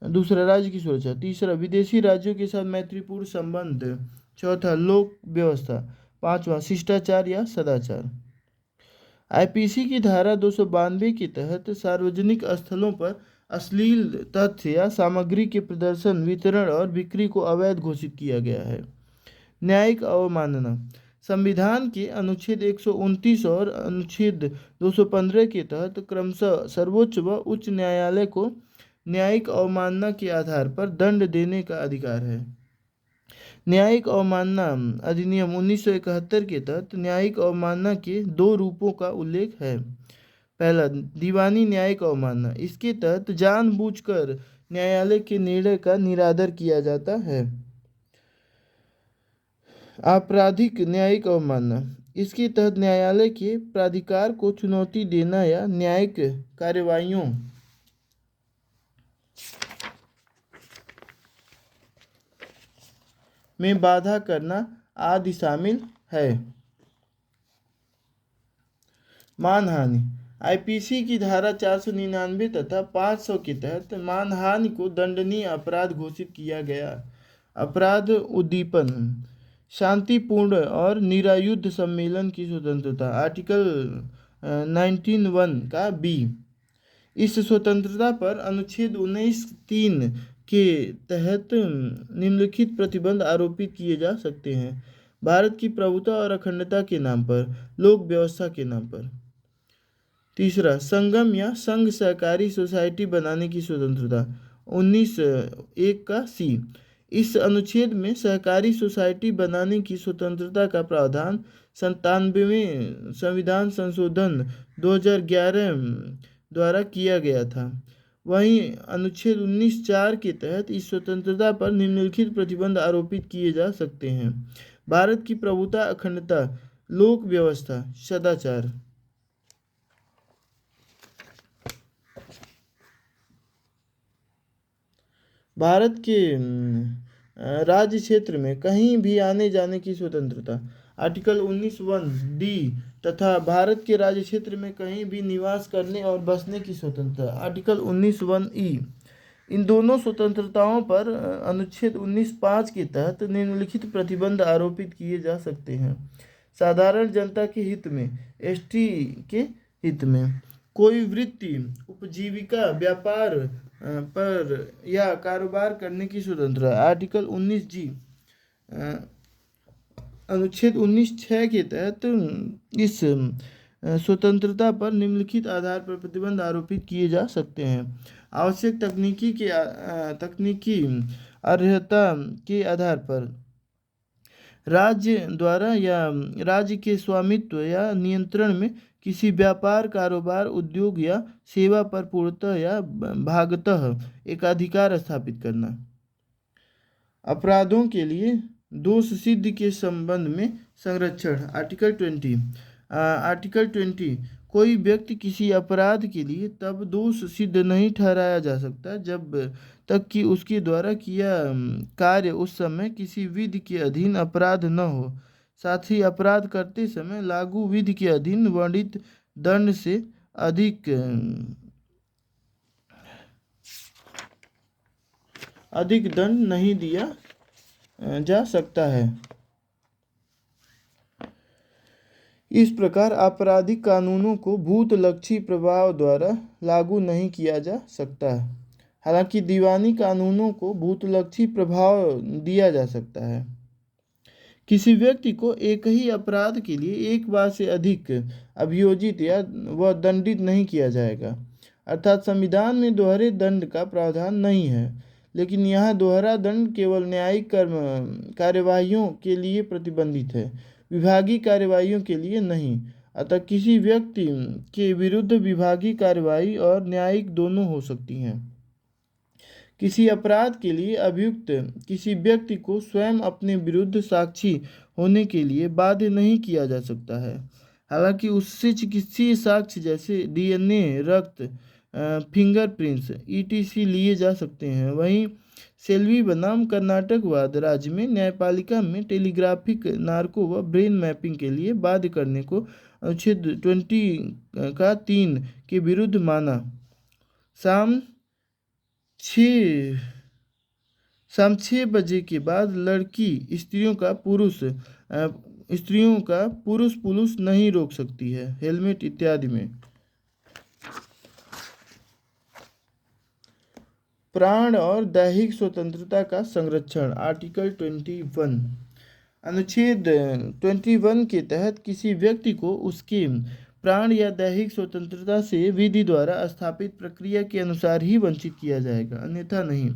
दूसरा, राज्य की सुरक्षा। तीसरा, विदेशी राज्यों के साथ मैत्रीपूर्ण संबंध। चौथा, लोक व्यवस्था। पांचवा, शिष्टाचार या सदाचार। आईपीसी की धारा 292 के तहत सार्वजनिक स्थलों पर अश्लील तथ्य या सामग्री के प्रदर्शन, वितरण और बिक्री को अवैध घोषित किया गया है। न्यायिक अवमानना। संविधान के अनुच्छेद 129 और अनुच्छेद 215 के तहत क्रमशः सर्वोच्च व उच्च न्यायालय को न्यायिक अवमानना के आधार पर दंड देने का अधिकार है। न्यायिक अवमानना अधिनियम 1971 के तहत न्यायिक अवमानना के 2 रूपों का उल्लेख है। पहला, दीवानी न्यायिक अवमानना। इसके तहत जानबूझकर न्यायालय के निर्णय का निरादर किया जाता है। आपराधिक न्यायिक अवमानना। इसके तहत न्यायालय के प्राधिकार को चुनौती देना या न्यायिक कार्यवाहियों में बाधा करना आदि शामिल है। मानहानि। आईपीसी की धारा 499 तथा 500 के तहत मानहानि को दंडनीय अपराध घोषित किया गया। अपराध उद्दीपन। शांतिपूर्ण और निरायुध सम्मेलन की स्वतंत्रता, आर्टिकल 19(1) का बी। इस स्वतंत्रता पर अनुच्छेद 19(3) के तहत निम्नलिखित प्रतिबंध आरोपित किए जा सकते हैं। भारत की प्रभुता और अखंडता के नाम पर, लोक व्यवस्था के नाम पर। तीसरा, संगम या संघ सहकारी सोसाइटी बनाने की स्वतंत्रता, 19(1) का सी। इस अनुच्छेद में सहकारी सोसाइटी बनाने की स्वतंत्रता का प्रावधान 97वें संविधान संशोधन 2011 द्वारा किया गया था। वहीं अनुच्छेद 19(4) के तहत इस स्वतंत्रता पर निम्नलिखित प्रतिबंध आरोपित किए जा सकते हैं। भारत की प्रभुता, अखंडता, लोक व्यवस्था, सदाचार। भारत के राज्य क्षेत्र में कहीं भी आने जाने की स्वतंत्रता, आर्टिकल 19(1) डी तथा भारत के राज्य क्षेत्र में कहीं भी निवास करने और बसने की स्वतंत्रता, आर्टिकल 19(1) ई। इन दोनों स्वतंत्रताओं पर अनुच्छेद 19(5) के तहत निम्नलिखित प्रतिबंध आरोपित किए जा सकते हैं। साधारण जनता के हित में, एसटी के हित में। कोई वृत्ति, उपजीविका, व्यापार पर या कारोबार करने की स्वतंत्रता, आर्टिकल 19(जी). अनुच्छेद 19(6) के तहत इस स्वतंत्रता पर निम्नलिखित आधार पर प्रतिबंध आरोपित किए जा सकते हैं। आवश्यक तकनीकी अर्हता के आधार पर, राज्य द्वारा या राज्य के स्वामित्व या नियंत्रण में किसी व्यापार, कारोबार, उद्योग या सेवा पर पूर्णतः या भागतः एकाधिकार स्थापित करना। अपराधों के लिए दोष सिद्धि के संबंध में संरक्षण, आर्टिकल 20। आर्टिकल 20 कोई व्यक्ति किसी अपराध के लिए तब दोष सिद्ध नहीं ठहराया जा सकता जब तक कि उसके द्वारा किया कार्य उस समय किसी विधि के अधीन अपराध न हो। साथ ही अपराध करते समय लागू विधि के अधीन वर्णित दंड से अधिक दंड नहीं दिया जा सकता है। इस प्रकार आपराधिक कानूनों को भूतलक्षी प्रभाव द्वारा लागू नहीं किया जा सकता है। हालांकि दीवानी कानूनों को भूतलक्षी प्रभाव दिया जा सकता है। किसी व्यक्ति को एक ही अपराध के लिए एक बार से अधिक अभियोजित या व दंडित नहीं किया जाएगा। अर्थात संविधान में दोहरे दंड का प्रावधान नहीं है, लेकिन यहाँ दोहरा दंड केवल न्यायिक कार्यवाहियों के लिए प्रतिबंधित है, विभागीय कार्यवाहियों के लिए नहीं। अतः किसी व्यक्ति के विरुद्ध विभागीय कार्यवाही और न्यायिक दोनों हो सकती हैं। किसी अपराध के लिए अभियुक्त किसी व्यक्ति को स्वयं अपने विरुद्ध साक्षी होने के लिए बाध्य नहीं किया जा सकता है। हालांकि उससे चिकित्सीय साक्ष्य जैसे डीएनए, रक्त, फिंगरप्रिंट्स ईटीसी लिए जा सकते हैं। वहीं सेल्वी बनाम कर्नाटकवाद राज्य में न्यायपालिका में टेलीग्राफिक नार्को व ब्रेन मैपिंग के लिए बाध्य करने को अनुच्छेद 20 का 3 के विरुद्ध माना। शाम 6 बजे के बाद लड़की स्त्रियों का पुरुष नहीं रोक सकती है, हेलमेट इत्यादि में। प्राण और दैहिक स्वतंत्रता का संरक्षण आर्टिकल 21। अनुच्छेद 21 के तहत किसी व्यक्ति को उसके प्राण या दैहिक स्वतंत्रता से विधि द्वारा स्थापित प्रक्रिया के अनुसार ही वंचित किया जाएगा, अन्यथा नहीं।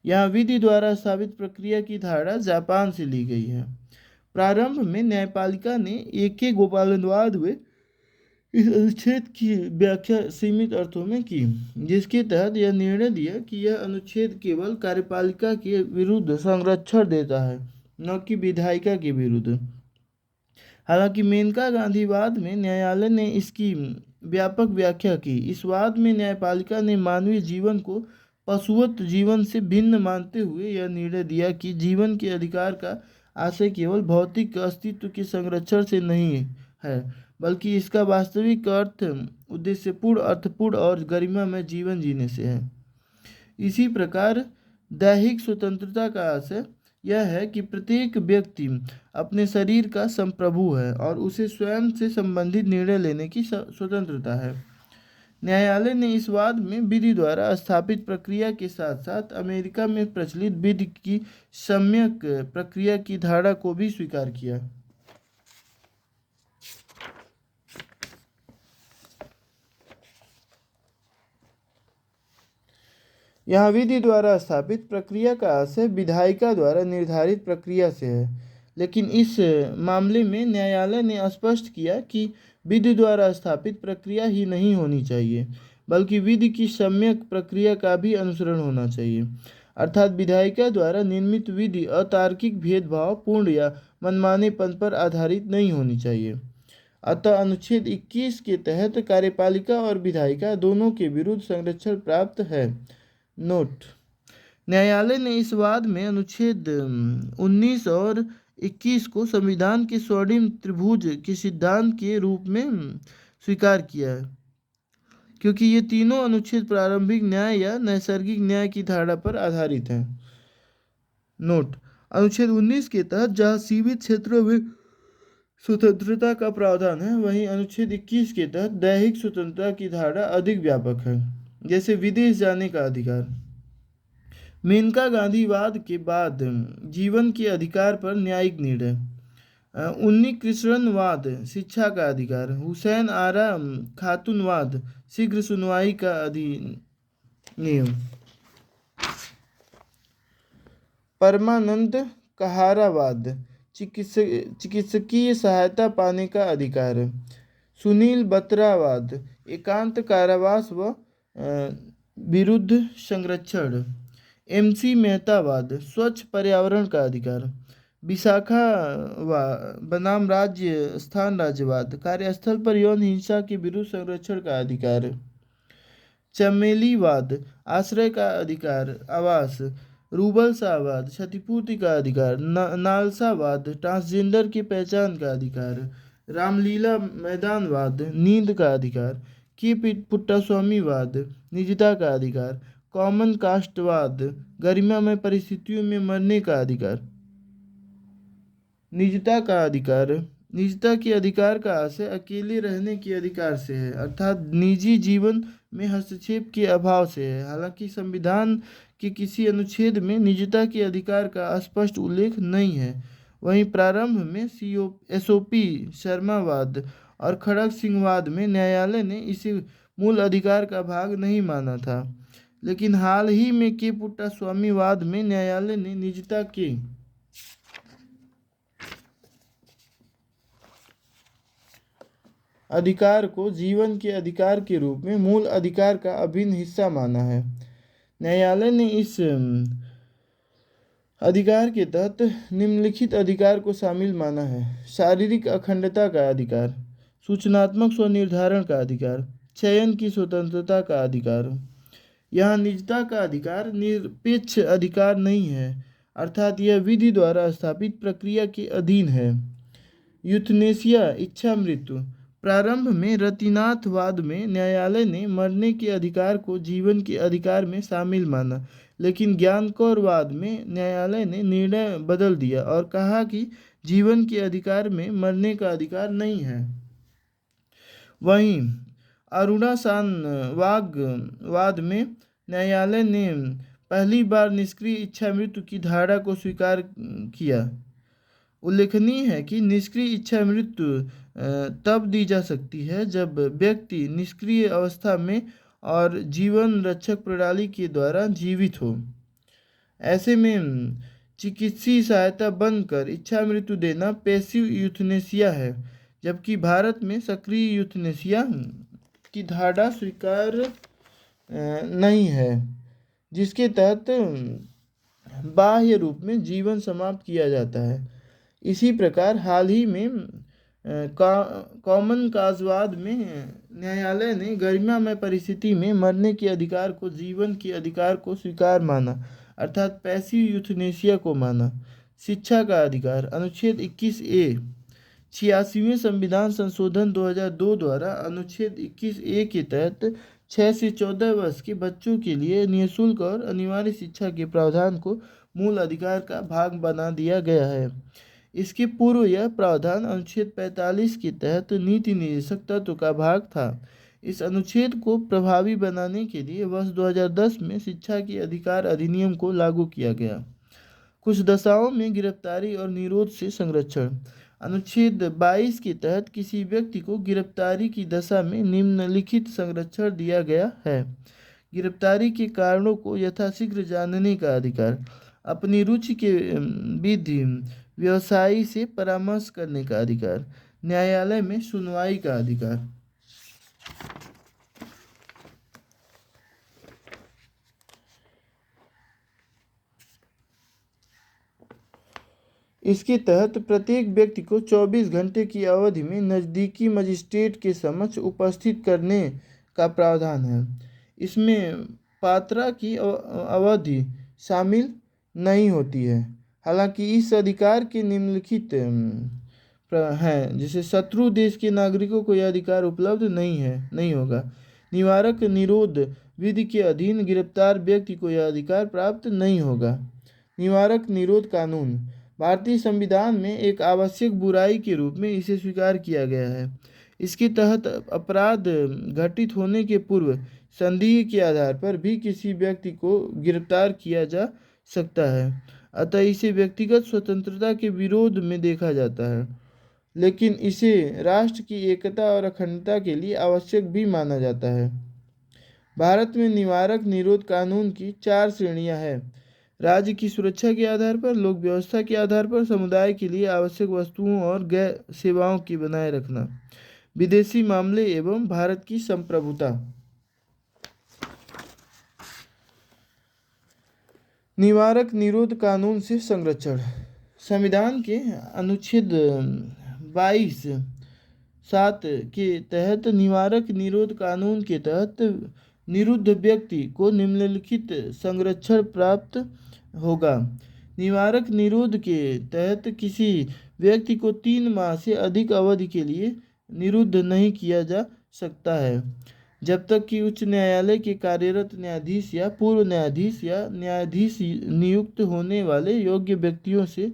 यहाँ विधि द्वारा स्थापित प्रक्रिया की धारणा जापान से ली गई है। प्रारंभ में न्यायपालिका ने A.K. गोपालनवाद में इस अनुच्छेद की व्याख्या सीमित अर्थों में की, जिसके तहत यह निर्णय दिया कि यह अनुच्छेद केवल कार्यपालिका के विरुद्ध संरक्षण देता है, न कि विधायिका के विरुद्ध। हालांकि मेनका गांधीवाद में न्यायालय ने इसकी व्यापक व्याख्या की। इस वाद में न्यायपालिका ने मानवीय जीवन को पशुवत जीवन से भिन्न मानते हुए यह निर्णय दिया कि जीवन के अधिकार का आशय केवल भौतिक अस्तित्व के संरक्षण से नहीं है, बल्कि इसका वास्तविक अर्थ उद्देश्यपूर्ण, अर्थपूर्ण और गरिमामय जीवन जीने से है। इसी प्रकार दैहिक स्वतंत्रता का आशय यह है कि प्रत्येक व्यक्ति अपने शरीर का संप्रभु है और उसे स्वयं से संबंधित निर्णय लेने की स्वतंत्रता है। न्यायालय ने इस वाद में विधि द्वारा स्थापित प्रक्रिया के साथ साथ अमेरिका में प्रचलित विधि की सम्यक प्रक्रिया की धारणा को भी स्वीकार किया। यहाँ विधि द्वारा स्थापित प्रक्रिया का आशय विधायिका द्वारा निर्धारित प्रक्रिया से है, लेकिन इस मामले में न्यायालय ने स्पष्ट किया कि विधि द्वारा स्थापित प्रक्रिया ही नहीं होनी चाहिए, बल्कि विधि की सम्यक प्रक्रिया का भी अनुसरण होना चाहिए। अर्थात विधायिका द्वारा निर्मित विधि अतार्किक, भेदभाव पूर्ण या मनमानेपन पर आधारित नहीं होनी चाहिए। अतः अनुच्छेद 21 के तहत कार्यपालिका और विधायिका दोनों के विरुद्ध संरक्षण प्राप्त है। नोट: न्यायालय ने इस वाद में अनुच्छेद 19 और 21 को संविधान के स्वर्णिम त्रिभुज के सिद्धांत के रूप में स्वीकार किया है, क्योंकि ये तीनों अनुच्छेद प्रारंभिक न्याय या नैसर्गिक न्याय की धारणा पर आधारित हैं। नोट: अनुच्छेद 19 के तहत जहाँ सीमित क्षेत्रों में स्वतंत्रता का प्रावधान है, वहीं अनुच्छेद 21 के तहत दैहिक स्वतंत्रता की धारणा अधिक व्यापक है, जैसे विदेश जाने का अधिकार। मेनका गांधीवाद के बाद जीवन के अधिकार पर न्यायिक निर्णय। उन्नीकृष्णवाद, शिक्षा का अधिकार। हुसैन आरा खातूनवाद, शीघ्र सुनवाई का अधिनियम। परमानंद कहारावाद, चिकित्सकीय सहायता पाने का अधिकार। सुनील बत्रावाद, एकांत कारावास व विरुद्ध संरक्षण। MC मेहतावाद, स्वच्छ पर्यावरण का अधिकार। विशाखा बनाम राज्य स्थान राज्यवाद, कार्यस्थल पर यौन हिंसा के विरुद्ध संरक्षण का अधिकार। चमेलीवाद, आश्रय का अधिकार, आवास। रूबलसावाद, क्षतिपूर्ति का अधिकार। नालसावाद, ट्रांसजेंडर की पहचान का अधिकार। रामलीला मैदानवाद, नींद का अधिकार। की पुट्टास्वामीवाद, निजता का अधिकार। कॉमन कास्टवाद, गरिमामय परिस्थितियों में मरने का अधिकार। निजता का अधिकार, निजता के अधिकार का आशय अकेले रहने के अधिकार से है, अर्थात निजी जीवन में हस्तक्षेप के अभाव से है। हालांकि संविधान के किसी अनुच्छेद में निजता के अधिकार का स्पष्ट उल्लेख नहीं है। वहीं प्रारंभ में एसओपी शर्मावाद और खड़ग सिंहवाद में न्यायालय ने इसे मूल अधिकार का भाग नहीं माना था, लेकिन हाल ही में के पुट्टास्वामीवाद में न्यायालय ने निजता के अधिकार को जीवन के अधिकार के रूप में मूल अधिकार का अभिन्न हिस्सा माना है। न्यायालय ने इस अधिकार के तहत निम्नलिखित अधिकार को शामिल माना है: शारीरिक अखंडता का अधिकार, सूचनात्मक स्वनिर्धारण का अधिकार, चयन की स्वतंत्रता का अधिकार। यहाँ निजता का अधिकार निरपेक्ष अधिकार नहीं है, अर्थात यह विधि द्वारा स्थापित प्रक्रिया के अधीन है। यूथनेसिया, इच्छा मृत्यु। प्रारंभ में रतिनाथवाद में न्यायालय ने मरने के अधिकार को जीवन के अधिकार में शामिल माना, लेकिन ज्ञानकौरवाद में न्यायालय ने निर्णय बदल दिया और कहा कि जीवन के अधिकार में मरने का अधिकार नहीं है। वहीं अरुणासानवाद में न्यायालय ने पहली बार निष्क्रिय इच्छा मृत्यु की धारणा को स्वीकार किया। उल्लेखनीय है कि निष्क्रिय इच्छा मृत्यु तब दी जा सकती है जब व्यक्ति निष्क्रिय अवस्था में और जीवन रक्षक प्रणाली के द्वारा जीवित हो। ऐसे में चिकित्सीय सहायता बनकर इच्छा मृत्यु देना पैसिव यूथनेसिया है, जबकि भारत में सक्रिय यूथनेसिया की धारणा स्वीकार नहीं है, जिसके तहत बाह्य रूप में जीवन समाप्त किया जाता है। इसी प्रकार हाल ही में कॉमन काजवाद में न्यायालय ने गरिमामय परिस्थिति में मरने के अधिकार को जीवन के अधिकार को स्वीकार माना, अर्थात पैसिव यूथनेसिया को माना। शिक्षा का अधिकार, अनुच्छेद 21A। 86वें संविधान संशोधन 2002 द्वारा अनुच्छेद 21A के तहत 6 से 14 वर्ष के बच्चों के लिए निःशुल्क और अनिवार्य शिक्षा के प्रावधान को मूल अधिकार का भाग बना दिया गया है। इसके पूर्व यह प्रावधान अनुच्छेद 45 के तहत नीति निर्देशक तत्व का भाग था। इस अनुच्छेद को प्रभावी बनाने के लिए वर्ष 2010 में शिक्षा के अधिकार अधिनियम को लागू किया गया। कुछ दशाओं में गिरफ्तारी और निरोध से संरक्षण। अनुच्छेद 22 के तहत किसी व्यक्ति को गिरफ्तारी की दशा में निम्नलिखित संरक्षण दिया गया है: गिरफ्तारी के कारणों को यथाशीघ्र जानने का अधिकार, अपनी रुचि के विधि व्यवसायी से परामर्श करने का अधिकार, न्यायालय में सुनवाई का अधिकार। इसके तहत प्रत्येक व्यक्ति को 24 घंटे की अवधि में नज़दीकी मजिस्ट्रेट के समक्ष उपस्थित करने का प्रावधान है। इसमें पात्रा की अवधि शामिल नहीं होती है। हालांकि इस अधिकार के निम्नलिखित हैं, जैसे शत्रु देश के नागरिकों को यह अधिकार उपलब्ध नहीं होगा। निवारक निरोध विधि के अधीन गिरफ्तार व्यक्ति को यह अधिकार प्राप्त नहीं होगा। निवारक निरोध कानून भारतीय संविधान में एक आवश्यक बुराई के रूप में इसे स्वीकार किया गया है। इसके तहत अपराध घटित होने के पूर्व संदेह के आधार पर भी किसी व्यक्ति को गिरफ्तार किया जा सकता है, अतः इसे व्यक्तिगत स्वतंत्रता के विरोध में देखा जाता है, लेकिन इसे राष्ट्र की एकता और अखंडता के लिए आवश्यक भी माना जाता है। भारत में निवारक निरोध कानून की 4 श्रेणियां हैं: राज्य की सुरक्षा के आधार पर, लोक व्यवस्था के आधार पर, समुदाय के लिए आवश्यक वस्तुओं और गैर सेवाओं की बनाए रखना, विदेशी मामले एवं भारत की संप्रभुता। निवारक निरोध कानून से संरक्षण। संविधान के अनुच्छेद 22 7 के तहत निवारक निरोध कानून के तहत निरुद्ध व्यक्ति को निम्नलिखित संरक्षण प्राप्त होगा। निवारक निरोध के तहत किसी व्यक्ति को 3 माह से अधिक अवधि के लिए निरुद्ध नहीं किया जा सकता है, जब तक कि उच्च न्यायालय के कार्यरत न्यायाधीश या पूर्व न्यायाधीश या न्यायाधीश नियुक्त होने वाले योग्य व्यक्तियों से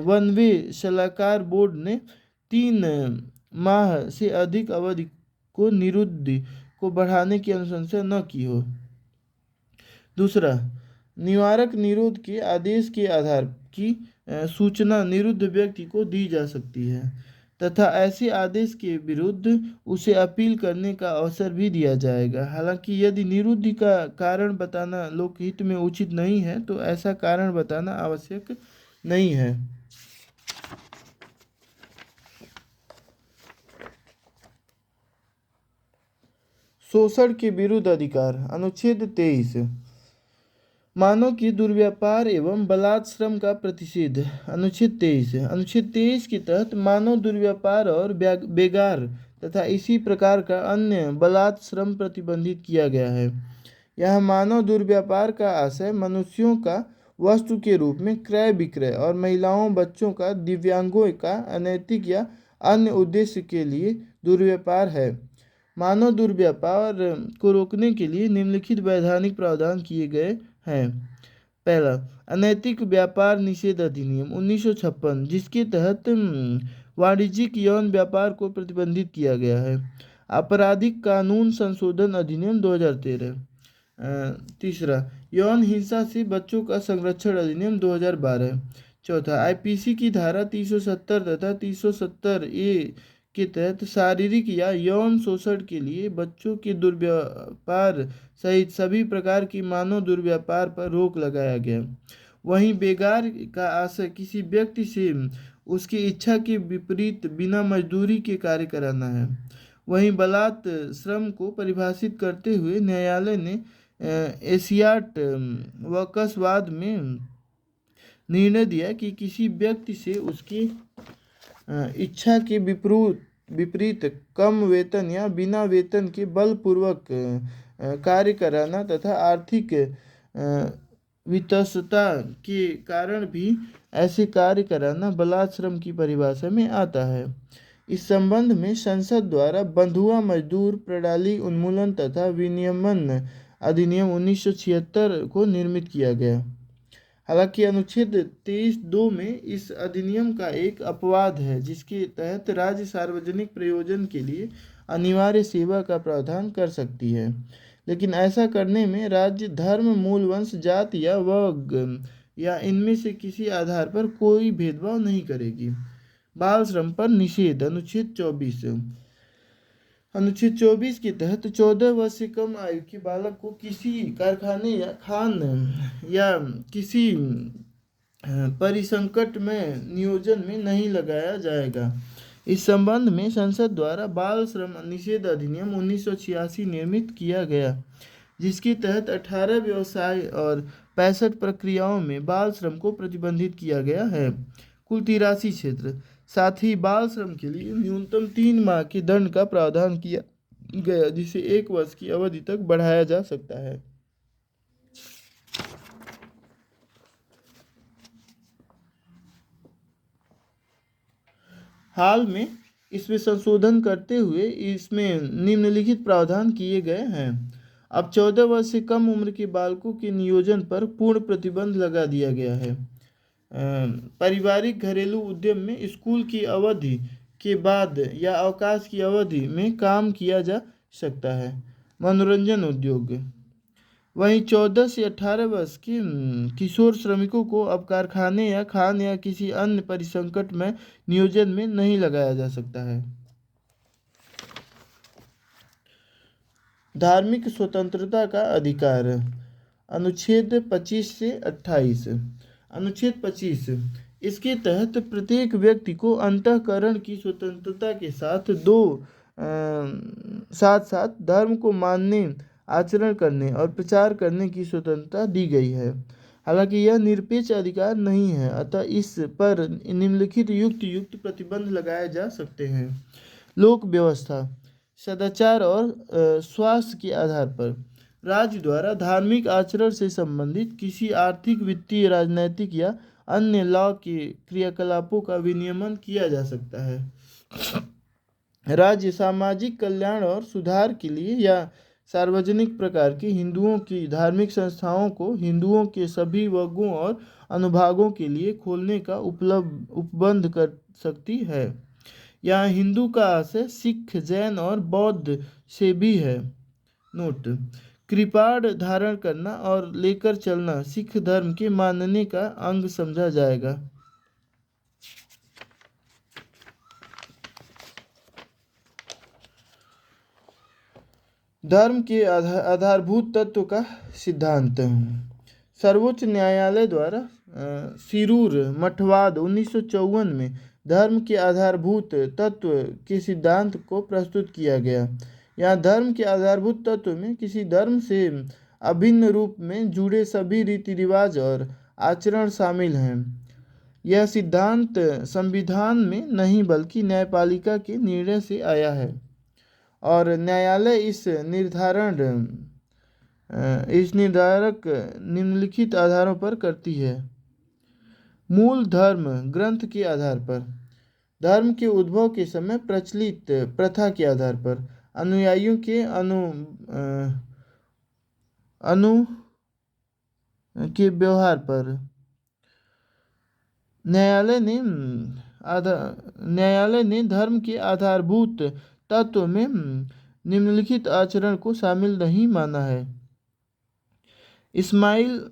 वन वे सलाहकार बोर्ड ने 3 माह से अधिक अवधि को निरुद्ध को बढ़ाने की अनुशंसा न की हो। दूसरा, निवारक निरोध के आदेश के आधार की सूचना निरुद्ध व्यक्ति को दी जा सकती है तथा ऐसे आदेश के विरुद्ध उसे अपील करने का अवसर भी दिया जाएगा। हालांकि यदि निरुद्ध का कारण बताना लोकहित में उचित नहीं है तो ऐसा कारण बताना आवश्यक नहीं है। शोषण के विरुद्ध अधिकार। अनुच्छेद 23 मानव के दुर्व्यापार एवं बलात्श्रम का प्रतिषेध। अनुच्छेद 23 के तहत मानव दुर्व्यापार और बेगार तथा इसी प्रकार का अन्य बलात्श्रम प्रतिबंधित किया गया है। यह मानव दुर्व्यापार का आशय मनुष्यों का वस्तु के रूप में क्रय विक्रय और महिलाओं बच्चों का दिव्यांगों का अनैतिक या अन्य उद्देश्य के लिए दुर्व्यापार है। मानव दुर्व्यापार को रोकने के लिए निम्नलिखित वैधानिक प्रावधान किए गए हैं। पहला, अनैतिक व्यापार निषेध अधिनियम 1956, जिसके तहत वाणिज्यिक यौन व्यापार को प्रतिबंधित किया गया है। आपराधिक कानून संशोधन अधिनियम 2013। तीसरा, यौन हिंसा से बच्चों का संरक्षण अधिनियम 2012। चौथा, आईपीसी की धारा 370 तथा 370A के तहत शारीरिक या यौन शोषण के लिए बच्चों के दुर्व्यापार सहित सभी प्रकार की मानव दुर्व्यापार पर रोक लगाया गया। वहीं बेगार का आशय किसी व्यक्ति से उसकी इच्छा के विपरीत बिना मजदूरी के कार्य कराना है। वहीं बलात् श्रम को परिभाषित करते हुए न्यायालय ने एशियाट वकसवाद में निर्णय दिया कि किसी व्यक्ति से उसकी इच्छा के विपरीत कम वेतन या बिना वेतन के बलपूर्वक कार्य कराना तथा आर्थिक वित्तशता के कारण भी ऐसे कार्य कराना बलात्श्रम की परिभाषा में आता है। इस संबंध में संसद द्वारा बंधुआ मजदूर प्रणाली उन्मूलन तथा विनियमन अधिनियम 1976 को निर्मित किया गया। हालांकि अनुच्छेद 23(2) में इस अधिनियम का एक अपवाद है, जिसके तहत राज्य सार्वजनिक प्रयोजन के लिए अनिवार्य सेवा का प्रावधान कर सकती है, लेकिन ऐसा करने में राज्य धर्म, मूल वंश, जाति या वर्ग या इनमें से किसी आधार पर कोई भेदभाव नहीं करेगी। बाल श्रम पर निषेध। अनुच्छेद 24 के तहत 14 वर्ष से कम आयु के बालक को किसी कारखाने या खान या किसी परिसंकट में नियोजन में नहीं लगाया जाएगा। इस संबंध में संसद द्वारा बाल श्रम निषेध अधिनियम 1986 निर्मित किया गया, जिसके तहत 18 व्यवसाय और 65 प्रक्रियाओं में बाल श्रम को प्रतिबंधित किया गया है। कुल 83 क्षेत्र। साथ ही बाल श्रम के लिए न्यूनतम 3 माह के दंड का प्रावधान किया गया, जिसे 1 वर्ष की अवधि तक बढ़ाया जा सकता है। हाल में इसमें संशोधन करते हुए इसमें निम्नलिखित प्रावधान किए गए हैं। अब 14 वर्ष से कम उम्र के बालकों के नियोजन पर पूर्ण प्रतिबंध लगा दिया गया है। पारिवारिक घरेलू उद्यम में स्कूल की अवधि के बाद या अवकाश की अवधि में काम किया जा सकता है। मनोरंजन उद्योग। वहीं 14 से 18 वर्ष के किशोर श्रमिकों को अब कारखाने या खान या किसी अन्य परिसंकट में नियोजन में नहीं लगाया जा सकता है। धार्मिक स्वतंत्रता का अधिकार। अनुच्छेद 25 से 28। अनुच्छेद 25, इसके तहत प्रत्येक व्यक्ति को अंतःकरण की स्वतंत्रता के साथ साथ धर्म को मानने, आचरण करने और प्रचार करने की स्वतंत्रता दी गई है। हालांकि यह निरपेक्ष अधिकार नहीं है, अतः इस पर निम्नलिखित युक्त युक्त प्रतिबंध लगाए जा सकते हैं। लोक व्यवस्था, सदाचार और स्वास्थ्य के आधार पर राज्य द्वारा धार्मिक आचरण से संबंधित किसी आर्थिक, वित्तीय, राजनैतिक या अन्य लॉ के क्रियाकलापों का विनियमन किया जा सकता है। राज्य सामाजिक कल्याण और सुधार के लिए या सार्वजनिक प्रकार की हिंदुओं की धार्मिक संस्थाओं को हिंदुओं के सभी वर्गों और अनुभागों के लिए खोलने का उपबंध कर सकती है। यहाँ हिंदू का आशय सिख, जैन और बौद्ध से भी है। नोट: कृपाण धारण करना और लेकर चलना सिख धर्म के मानने का अंग समझा जाएगा। धर्म के आधारभूत तत्व का सिद्धांत। सर्वोच्च न्यायालय द्वारा शिरूर मठवाद 1954 में धर्म के आधारभूत तत्व के सिद्धांत को प्रस्तुत किया गया। यहाँ धर्म के आधारभूत तत्व में किसी धर्म से अभिन्न रूप में जुड़े सभी रीति रिवाज और आचरण शामिल हैं। यह सिद्धांत संविधान में नहीं बल्कि न्यायपालिका के निर्णय से आया है और न्यायालय इस निर्धारक निम्नलिखित आधारों पर करती है। मूल धर्म ग्रंथ के आधार पर, धर्म के उद्भव के समय प्रचलित प्रथा के आधार पर, अनुयायियों के के व्यवहार पर। न्यायालय ने धर्म के आधारभूत तत्व में निम्नलिखित आचरण को शामिल नहीं माना है। इस्माइल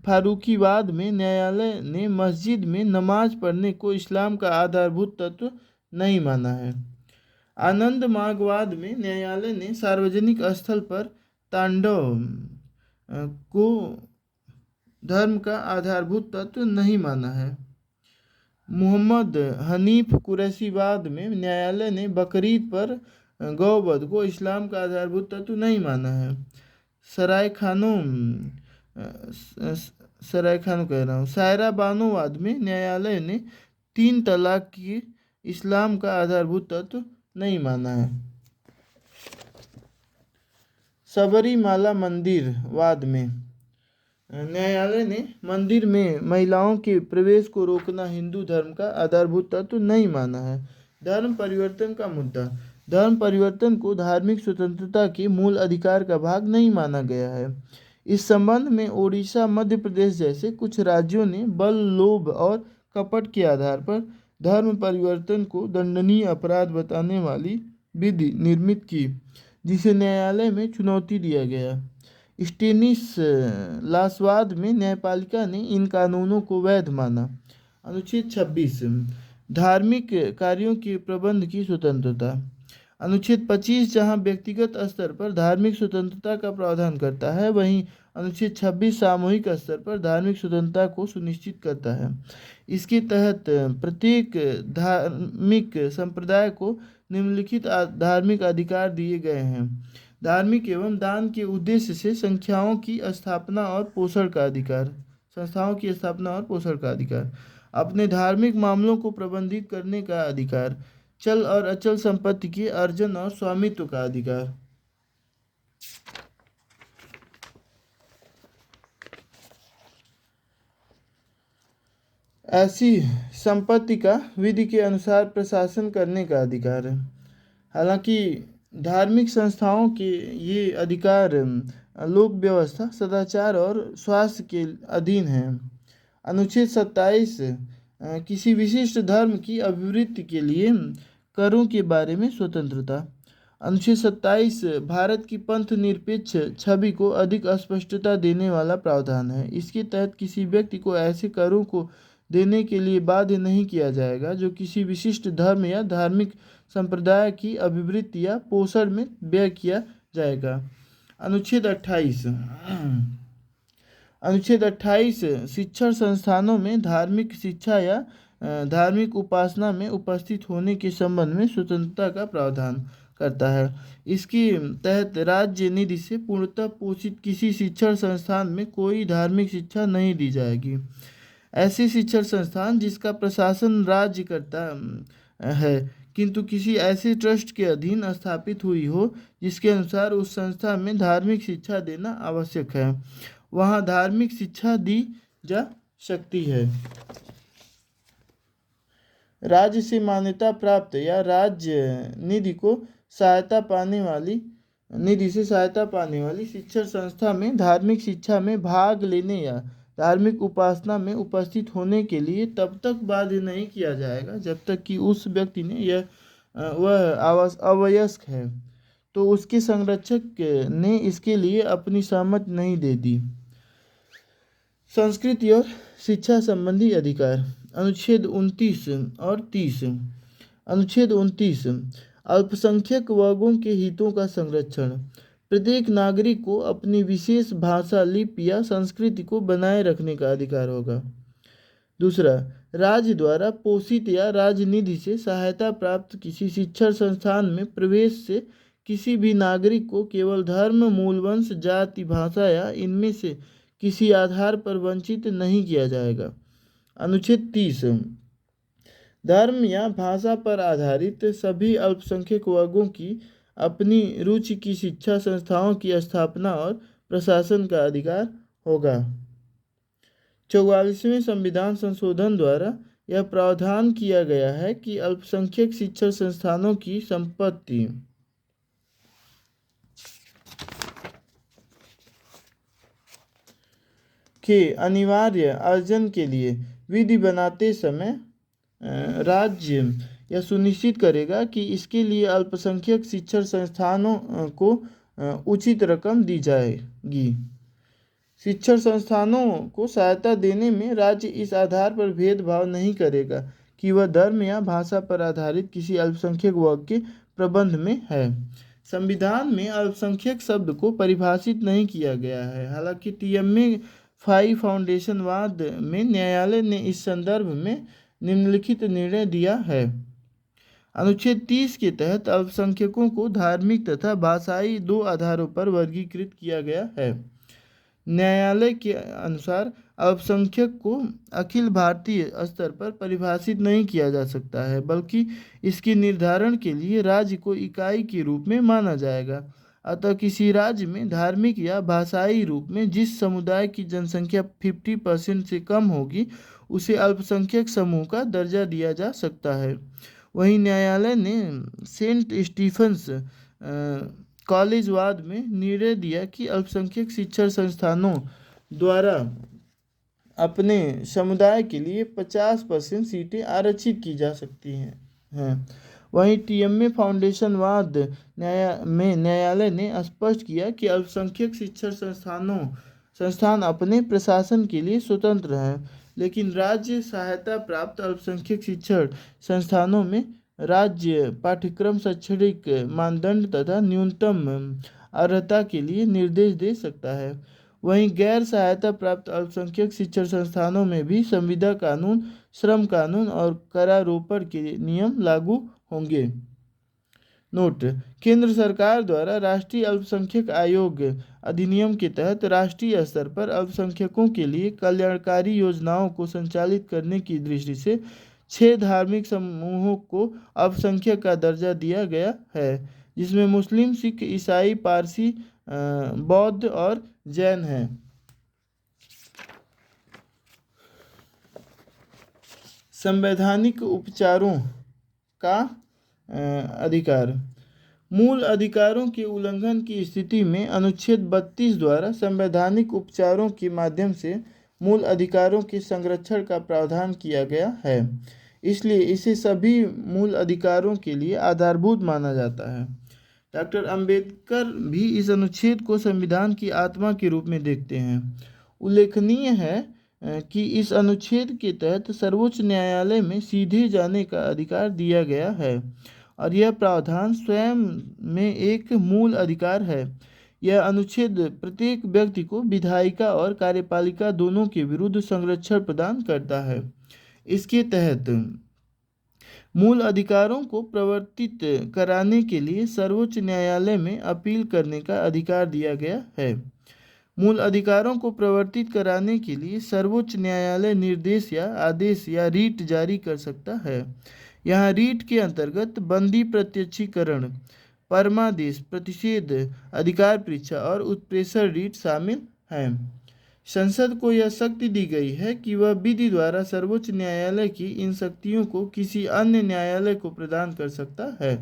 फारूकीवाद में न्यायालय ने मस्जिद में नमाज पढ़ने को इस्लाम का आधारभूत तत्व नहीं माना है। आनंद मार्गवाद में न्यायालय ने सार्वजनिक स्थल पर तांडव को धर्म का आधारभूत तत्व नहीं माना है। मोहम्मद हनीफ कुरैशीवाद में न्यायालय ने बकरीद पर गौवध को इस्लाम का आधारभूत तत्व नहीं माना है। सायरा बानोवाद में न्यायालय ने 3 तलाक की इस्लाम का आधारभूत तत्व नहीं माना है। सबरीमाला मंदिर वाद में न्यायालय ने मंदिर में महिलाओं के प्रवेश को रोकना हिंदू धर्म का आधारभूत तत्व नहीं माना है। धर्म परिवर्तन का मुद्दा, धर्म परिवर्तन को धार्मिक स्वतंत्रता के मूल अधिकार का भाग नहीं माना गया है। इस संबंध में ओडिशा, मध्य प्रदेश जैसे कुछ राज्यों ने बल, लोभ और कपट के आधार पर धर्म परिवर्तन को दंडनीय अपराध बताने वाली विधि निर्मित की, जिसे न्यायालय में चुनौती दिया गया। स्टेनिसलासवाद में न्यायपालिका ने इन कानूनों को वैध माना। अनुच्छेद 26 धार्मिक कार्यों के प्रबंध की स्वतंत्रता। अनुच्छेद 25 जहां व्यक्तिगत स्तर पर धार्मिक स्वतंत्रता का प्रावधान करता है, वहीं अनुच्छेद 26 सामूहिक स्तर पर धार्मिक स्वतंत्रता को सुनिश्चित करता है। इसके तहत प्रत्येक धार्मिक संप्रदाय को निम्नलिखित धार्मिक अधिकार दिए गए हैं। धार्मिक एवं दान के उद्देश्य से संस्थाओं की स्थापना और पोषण का अधिकार, अपने धार्मिक मामलों को प्रबंधित करने का अधिकार, चल और अचल संपत्ति के अर्जन और स्वामित्व का अधिकार। ऐसी संपत्ति का विधि के अनुसार प्रशासन करने का अधिकार है। हालांकि धार्मिक संस्थाओं के ये अधिकार लोक व्यवस्था, सदाचार और स्वास्थ्य के अधीन हैं। अनुच्छेद 27 किसी विशिष्ट धर्म की अभिवृद्धि के लिए करों के बारे में स्वतंत्रता। अनुच्छेद 27 भारत की पंथ निरपेक्ष छवि को अधिक स्पष्टता देने वाला प्रावधान है। इसके तहत किसी व्यक्ति को ऐसे करों को देने के लिए बाध्य नहीं किया जाएगा जो किसी विशिष्ट धर्म या धार्मिक संप्रदाय की अभिवृद्धि या पोषण में व्यय किया जाएगा। अनुच्छेद 28 शिक्षण संस्थानों में धार्मिक शिक्षा या धार्मिक उपासना में उपस्थित होने के संबंध में स्वतंत्रता का प्रावधान। करता है। इसके तहत राज्य निधि से पूर्णतः पोषित किसी शिक्षण संस्थान में कोई धार्मिक शिक्षा नहीं दी जाएगी। ऐसे शिक्षण संस्थान जिसका प्रशासन राज्य करता है किंतु किसी ऐसे ट्रस्ट के अधीन स्थापित हुई हो जिसके अनुसार उस संस्था में धार्मिक शिक्षा देना आवश्यक है, वहाँ धार्मिक शिक्षा दी जा सकती है। राज्य से मान्यता प्राप्त या राज्य निधि से सहायता पाने वाली शिक्षण संस्था में धार्मिक शिक्षा में भाग लेने या धार्मिक उपासना में उपस्थित होने के लिए तब तक बाध्य नहीं किया जाएगा जब तक कि उस व्यक्ति ने वह अवयस्क है तो उसके संरक्षक ने इसके लिए अपनी सहमति नहीं दे दी। संस्कृति और शिक्षा संबंधी अधिकार, अनुच्छेद 29 और 30। अनुच्छेद 29 अल्पसंख्यक वर्गों के हितों का संरक्षण। प्रत्येक नागरिक को अपनी विशेष भाषा, लिपि या संस्कृति को बनाए रखने का अधिकार होगा। दूसरा, राज्य द्वारा पोषित या राजनिधि से सहायता प्राप्त किसी शिक्षण संस्थान में प्रवेश से किसी भी नागरिक को केवल धर्म, मूल वंश, जाति, भाषा या इनमें से किसी आधार पर वंचित नहीं किया जाएगा। अनुच्छेद 30 धर्म या भाषा पर आधारित सभी अल्पसंख्यक वर्गों की अपनी रुचि की शिक्षा संस्थाओं की स्थापना और प्रशासन का अधिकार होगा। 44वें संविधान संशोधन द्वारा यह प्रावधान किया गया है कि अल्पसंख्यक शिक्षण संस्थानों की संपत्ति के अनिवार्य अर्जन के लिए विधि बनाते समय राज्य यह सुनिश्चित करेगा कि इसके लिए अल्पसंख्यक शिक्षण संस्थानों को उचित रकम दी जाएगी। शिक्षण संस्थानों को सहायता देने में राज्य इस आधार पर भेदभाव नहीं करेगा कि वह धर्म या भाषा पर आधारित किसी अल्पसंख्यक वर्ग के प्रबंध में है। संविधान में अल्पसंख्यक शब्द को परिभाषित नहीं किया गया है। हालांकि टीएमए फाई फाउंडेशनवाद में न्यायालय ने इस संदर्भ में निम्नलिखित निर्णय दिया है। अनुच्छेद 30 के तहत अल्पसंख्यकों को धार्मिक तथा भाषाई दो आधारों पर वर्गीकृत किया गया है। न्यायालय के अनुसार अल्पसंख्यक को अखिल भारतीय स्तर पर परिभाषित नहीं किया जा सकता है, बल्कि इसके निर्धारण के लिए राज्य को इकाई के रूप में माना जाएगा। अतः किसी राज्य में धार्मिक या भाषाई रूप में जिस समुदाय की जनसंख्या 50% से कम होगी उसे अल्पसंख्यक समूह का दर्जा दिया जा सकता है। वहीं न्यायालय ने सेंट स्टीफन्स कॉलेजवाद में निर्णय दिया कि अल्पसंख्यक शिक्षण संस्थानों द्वारा अपने समुदाय के लिए 50% सीटें आरक्षित की जा सकती हैं। वहीं टीएमए फाउंडेशनवाद में न्यायालय ने स्पष्ट किया कि अल्पसंख्यक शिक्षण संस्थान अपने प्रशासन के लिए स्वतंत्र हैं, लेकिन राज्य सहायता प्राप्त अल्पसंख्यक शिक्षण संस्थानों में राज्य पाठ्यक्रम, शैक्षणिक मानदंड तथा न्यूनतम अर्हता के लिए निर्देश दे सकता है। वहीं गैर सहायता प्राप्त अल्पसंख्यक शिक्षण संस्थानों में भी संविदा कानून, श्रम कानून और करारोपण के नियम लागू होंगे। नोट: केंद्र सरकार द्वारा राष्ट्रीय अल्पसंख्यक आयोग अधिनियम के तहत राष्ट्रीय स्तर पर अल्पसंख्यकों के लिए कल्याणकारी योजनाओं को संचालित करने की दृष्टि से 6 धार्मिक समूहों को अल्पसंख्यक का दर्जा दिया गया है, जिसमें मुस्लिम, सिख, ईसाई, पारसी, बौद्ध और जैन हैं। संवैधानिक उपचारों का अधिकार। मूल अधिकारों के उल्लंघन की स्थिति में अनुच्छेद 32 द्वारा संवैधानिक उपचारों के माध्यम से मूल अधिकारों के संरक्षण का प्रावधान किया गया है, इसलिए इसे सभी मूल अधिकारों के लिए आधारभूत माना जाता है। डॉक्टर अंबेडकर भी इस अनुच्छेद को संविधान की आत्मा के रूप में देखते हैं। उल्लेखनीय है कि इस अनुच्छेद के तहत सर्वोच्च न्यायालय में सीधे जाने का अधिकार दिया गया है और यह प्रावधान स्वयं में एक मूल अधिकार है। यह अनुच्छेद प्रत्येक व्यक्ति को विधायिका और कार्यपालिका दोनों के विरुद्ध संरक्षण प्रदान करता है। इसके तहत मूल अधिकारों को प्रवर्तित कराने के लिए सर्वोच्च न्यायालय में अपील करने का अधिकार दिया गया है। मूल अधिकारों को प्रवर्तित कराने के लिए सर्वोच्च न्यायालय निर्देश या आदेश या रीट जारी कर सकता है। यहाँ रीट के अंतर्गत बंदी प्रत्यक्षीकरण, परमादेश, प्रतिषेध, अधिकार परीक्षा और उत्प्रेषण रीट शामिल हैं। संसद को यह शक्ति दी गई है कि वह विधि द्वारा सर्वोच्च न्यायालय की इन शक्तियों को किसी अन्य न्यायालय को प्रदान कर सकता है।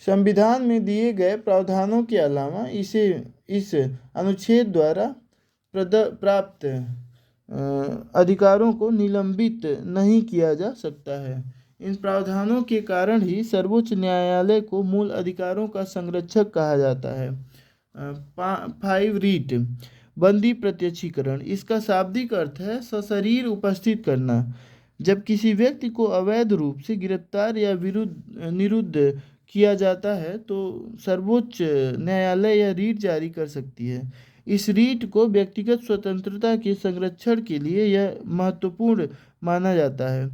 संविधान में दिए गए प्रावधानों के अलावा इस अनुच्छेद द्वारा प्राप्त अधिकारों को निलंबित नहीं किया जा सकता है। इन प्रावधानों के कारण ही सर्वोच्च न्यायालय को मूल अधिकारों का संरक्षक कहा जाता है। 5 रीट बंदी प्रत्यक्षीकरण, इसका शाब्दिक अर्थ है सशरीर उपस्थित करना। जब किसी व्यक्ति को अवैध रूप से गिरफ्तार या निरुद्ध किया जाता है तो सर्वोच्च न्यायालय यह रीट जारी कर सकती है। इस रीट को व्यक्तिगत स्वतंत्रता के संरक्षण के लिए यह महत्वपूर्ण माना जाता है।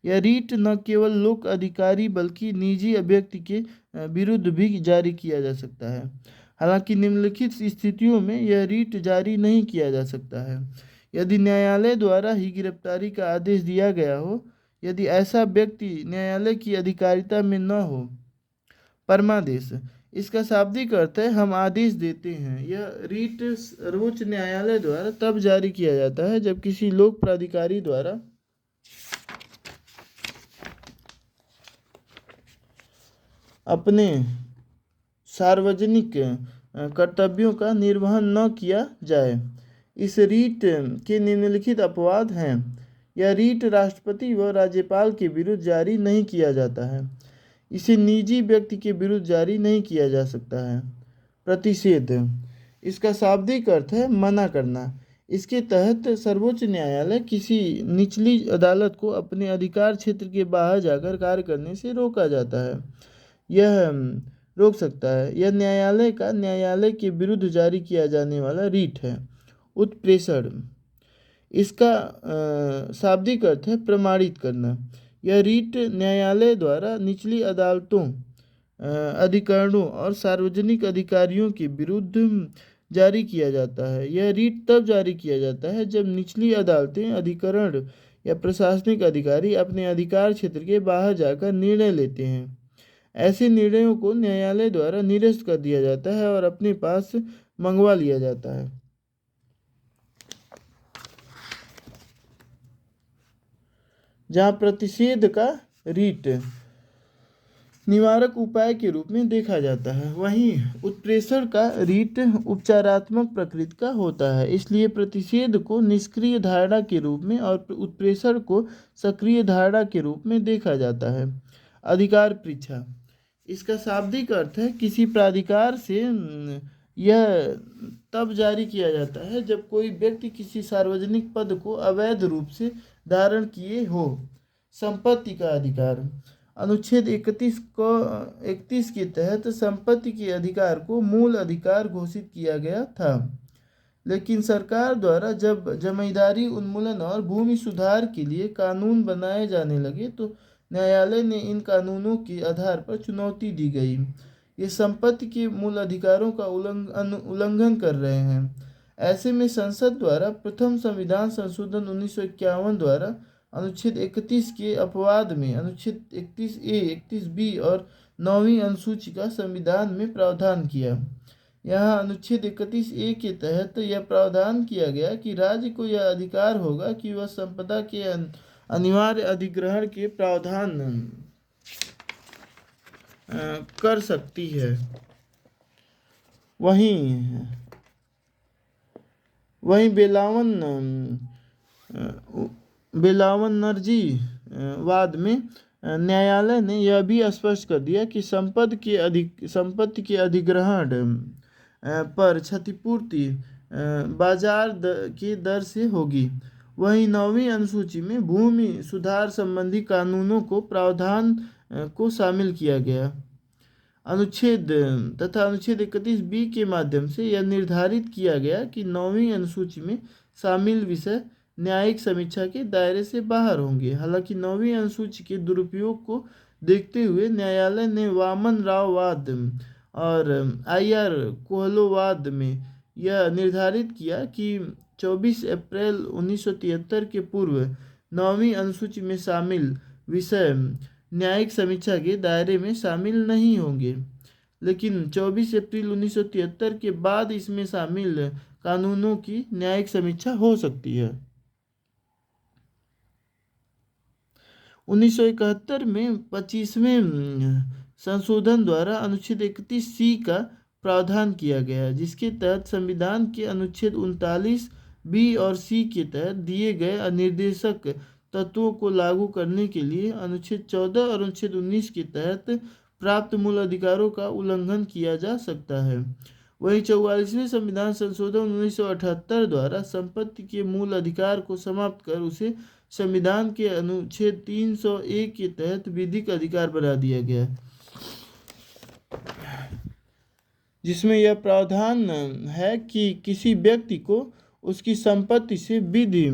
यह रीट न केवल लोक अधिकारी बल्कि निजी व्यक्ति के विरुद्ध भी जारी किया जा सकता है। हालांकि निम्नलिखित स्थितियों में यह रीट जारी नहीं किया जा सकता है। यदि न्यायालय द्वारा ही गिरफ्तारी का आदेश दिया गया हो, यदि ऐसा व्यक्ति न्यायालय की अधिकारिता में न हो। परमादेश, इसका शाब्दिक अर्थ है हम आदेश देते हैं। यह रीट सर्वोच्च न्यायालय द्वारा तब जारी किया जाता है जब किसी लोक प्राधिकारी द्वारा अपने सार्वजनिक कर्तव्यों का निर्वहन न किया जाए। इस रीट के निम्नलिखित अपवाद हैं। यह रीट राष्ट्रपति व राज्यपाल के विरुद्ध जारी नहीं किया जाता है। इसे निजी व्यक्ति के विरुद्ध जारी नहीं किया जा सकता है। प्रतिषेध, इसका शाब्दिक अर्थ है मना करना। इसके तहत सर्वोच्च न्यायालय किसी निचली अदालत को अपने अधिकार क्षेत्र के बाहर जाकर कार्य करने से रोका जाता है। यह रोक सकता है। यह न्यायालय के विरुद्ध जारी किया जाने वाला रीट है। उत्प्रेषण, इसका शाब्दिक अर्थ है प्रमाणित करना। यह रीट न्यायालय द्वारा निचली अदालतों, अधिकरणों और सार्वजनिक अधिकारियों के विरुद्ध जारी किया जाता है। यह रीट तब जारी किया जाता है जब निचली अदालतें, अधिकरण या प्रशासनिक अधिकारी अपने अधिकार क्षेत्र के बाहर जाकर निर्णय लेते हैं। ऐसे निर्णयों को न्यायालय द्वारा निरस्त कर दिया जाता है और अपने पास मंगवा लिया जाता है। जहाँ प्रतिषेध का रीट निवारक उपाय के रूप में देखा जाता है, वहीं उत्प्रेषण का रीट उपचारात्मक प्रकृति का होता है। इसलिए प्रतिषेध को निष्क्रिय धारणा के रूप में और उत्प्रेषण को सक्रिय धारणा के रूप में देखा जाता है। अधिकार परीक्षा, इसका शाब्दिक अर्थ है किसी प्राधिकार से यह तब जारी किया जाता है जब कोई व्यक्ति किसी सार्वजनिक पद को अवैध रूप से धारण किए हो। संपत्ति का अधिकार, अनुच्छेद 31 के तहत संपत्ति के अधिकार को मूल अधिकार घोषित किया गया था, लेकिन सरकार द्वारा जब जमींदारी उन्मूलन और भूमि सुधार के लिए कानून बनाए जाने लगे तो न्यायालय ने इन कानूनों के आधार पर चुनौती दी गई। ये संपत्ति के मूल अधिकारों का उल्लंघन कर रहे हैं। ऐसे में संसद द्वारा प्रथम संविधान संशोधन 1951 द्वारा अनुच्छेद 31 के अपवाद में अनुच्छेद 31A, 31B और 9वीं अनुसूची का संविधान में प्रावधान किया। यहाँ अनुच्छेद 31A के तहत यह प्रावधान किया गया कि राज्य को यह अधिकार होगा कि वह संपदा के अनिवार्य अधिग्रहण के प्रावधान कर सकती है। वहीं बेलावनर्जी वाद में न्यायालय ने यह भी स्पष्ट कर दिया कि संपत्ति के अधिग्रहण पर क्षतिपूर्ति बाजार की दर से होगी। वहीं 9वीं अनुसूची में भूमि सुधार संबंधी कानूनों को प्रावधान को शामिल किया गया। अनुच्छेद 31B के माध्यम से यह निर्धारित किया गया कि 9वीं अनुसूची में शामिल विषय न्यायिक समीक्षा के दायरे से बाहर होंगे। हालांकि 9वीं अनुसूची के दुरुपयोग को देखते हुए न्यायालय ने वामन राव वाद और IR कोहलोवाद में यह निर्धारित किया कि 24 अप्रैल 1973 के पूर्व 9वीं अनुसूची में शामिल विषय न्यायिक समीक्षा के दायरे में शामिल नहीं होंगे, लेकिन 24 अप्रैल 1973 के बाद इसमें शामिल कानूनों की न्यायिक समीक्षा हो सकती है। 1971 में 25वें संशोधन द्वारा अनुच्छेद 31C का प्रावधान किया गया, जिसके तहत संविधान के अनुच्छेद 39B और C के तहत दिए गए निर्देशक तत्वों को लागू करने के लिए अनुच्छेद 14 और अनुच्छेद 19 के तहत प्राप्त मूल अधिकारों का उल्लंघन किया जा सकता है। वहीं 44वें संविधान संशोधन 1978 द्वारा संपत्ति के मूल अधिकार को समाप्त कर उसे संविधान के अनुच्छेद 301 के तहत विधिक अधिकार बना दिया गया, जिसमें यह प्रावधान है कि किसी व्यक्ति को उसकी संपत्ति से विधि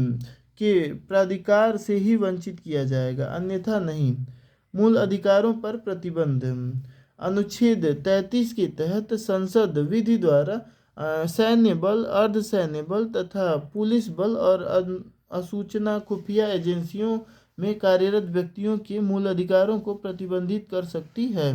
के प्राधिकार से ही वंचित किया जाएगा, अन्यथा नहीं। मूल अधिकारों पर प्रतिबंध। अनुच्छेद 33 के तहत संसद विधि द्वारा सैन्य बल, अर्धसैन्य बल तथा पुलिस बल और असूचना खुफिया एजेंसियों में कार्यरत व्यक्तियों के मूल अधिकारों को प्रतिबंधित कर सकती है।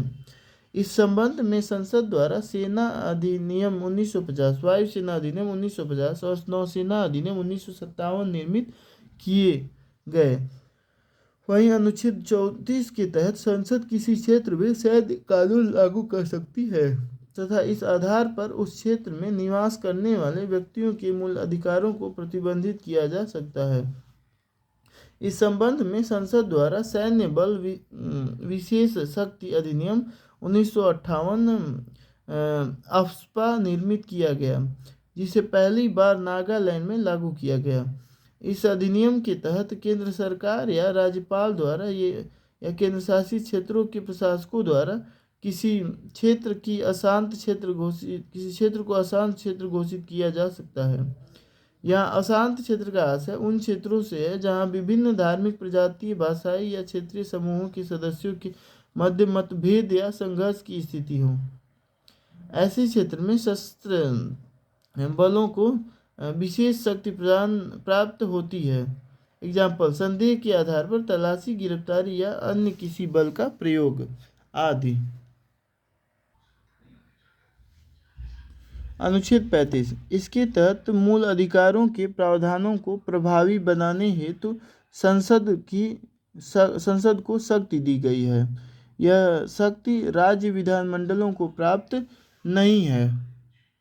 इस संबंध में संसद द्वारा सेना अधिनियम 1950, वायुसेना अधिनियम 1950 और नौसेना अधिनियम 1957 निर्मित किए गए। वहीं अनुच्छेद 34 के तहत संसद किसी क्षेत्र में सैन्य कानून लागू कर सकती है तथा इस आधार पर उस क्षेत्र में निवास करने वाले व्यक्तियों के मूल अधिकारों को प्रतिबंधित किया जा सकता है। इस संबंध में संसद द्वारा सैन्य बल विशेष शक्ति अधिनियम 1958 अफ्स्पा निर्मित किया गया, जिसे पहली बार नागालैंड में लागू किया गया। इस अधिनियम के तहत केंद्र सरकार या राज्यपाल द्वारा या केंद्र शासित क्षेत्रों के प्रशासकों द्वारा किसी क्षेत्र को अशांत क्षेत्र घोषित किया जा सकता है। यहाँ अशांत क्षेत्र का आशय उन क्षेत्रों से है जहाँ विभिन्न धार्मिक, प्रजातीय, भाषाई या क्षेत्रीय समूहों के सदस्यों के मध्य मतभेद या संघर्ष की स्थिति हो। ऐसे क्षेत्र में सशस्त्र बलों को विशेष शक्ति प्राप्त होती है। एग्जाम्पल, संदेह के आधार पर तलाशी, गिरफ्तारी या अन्य किसी बल का प्रयोग आदि। अनुच्छेद 35। इसके तहत मूल अधिकारों के प्रावधानों को प्रभावी बनाने हेतु संसद को शक्ति दी गई है। यह शक्ति राज्य विधानमंडलों को प्राप्त नहीं है।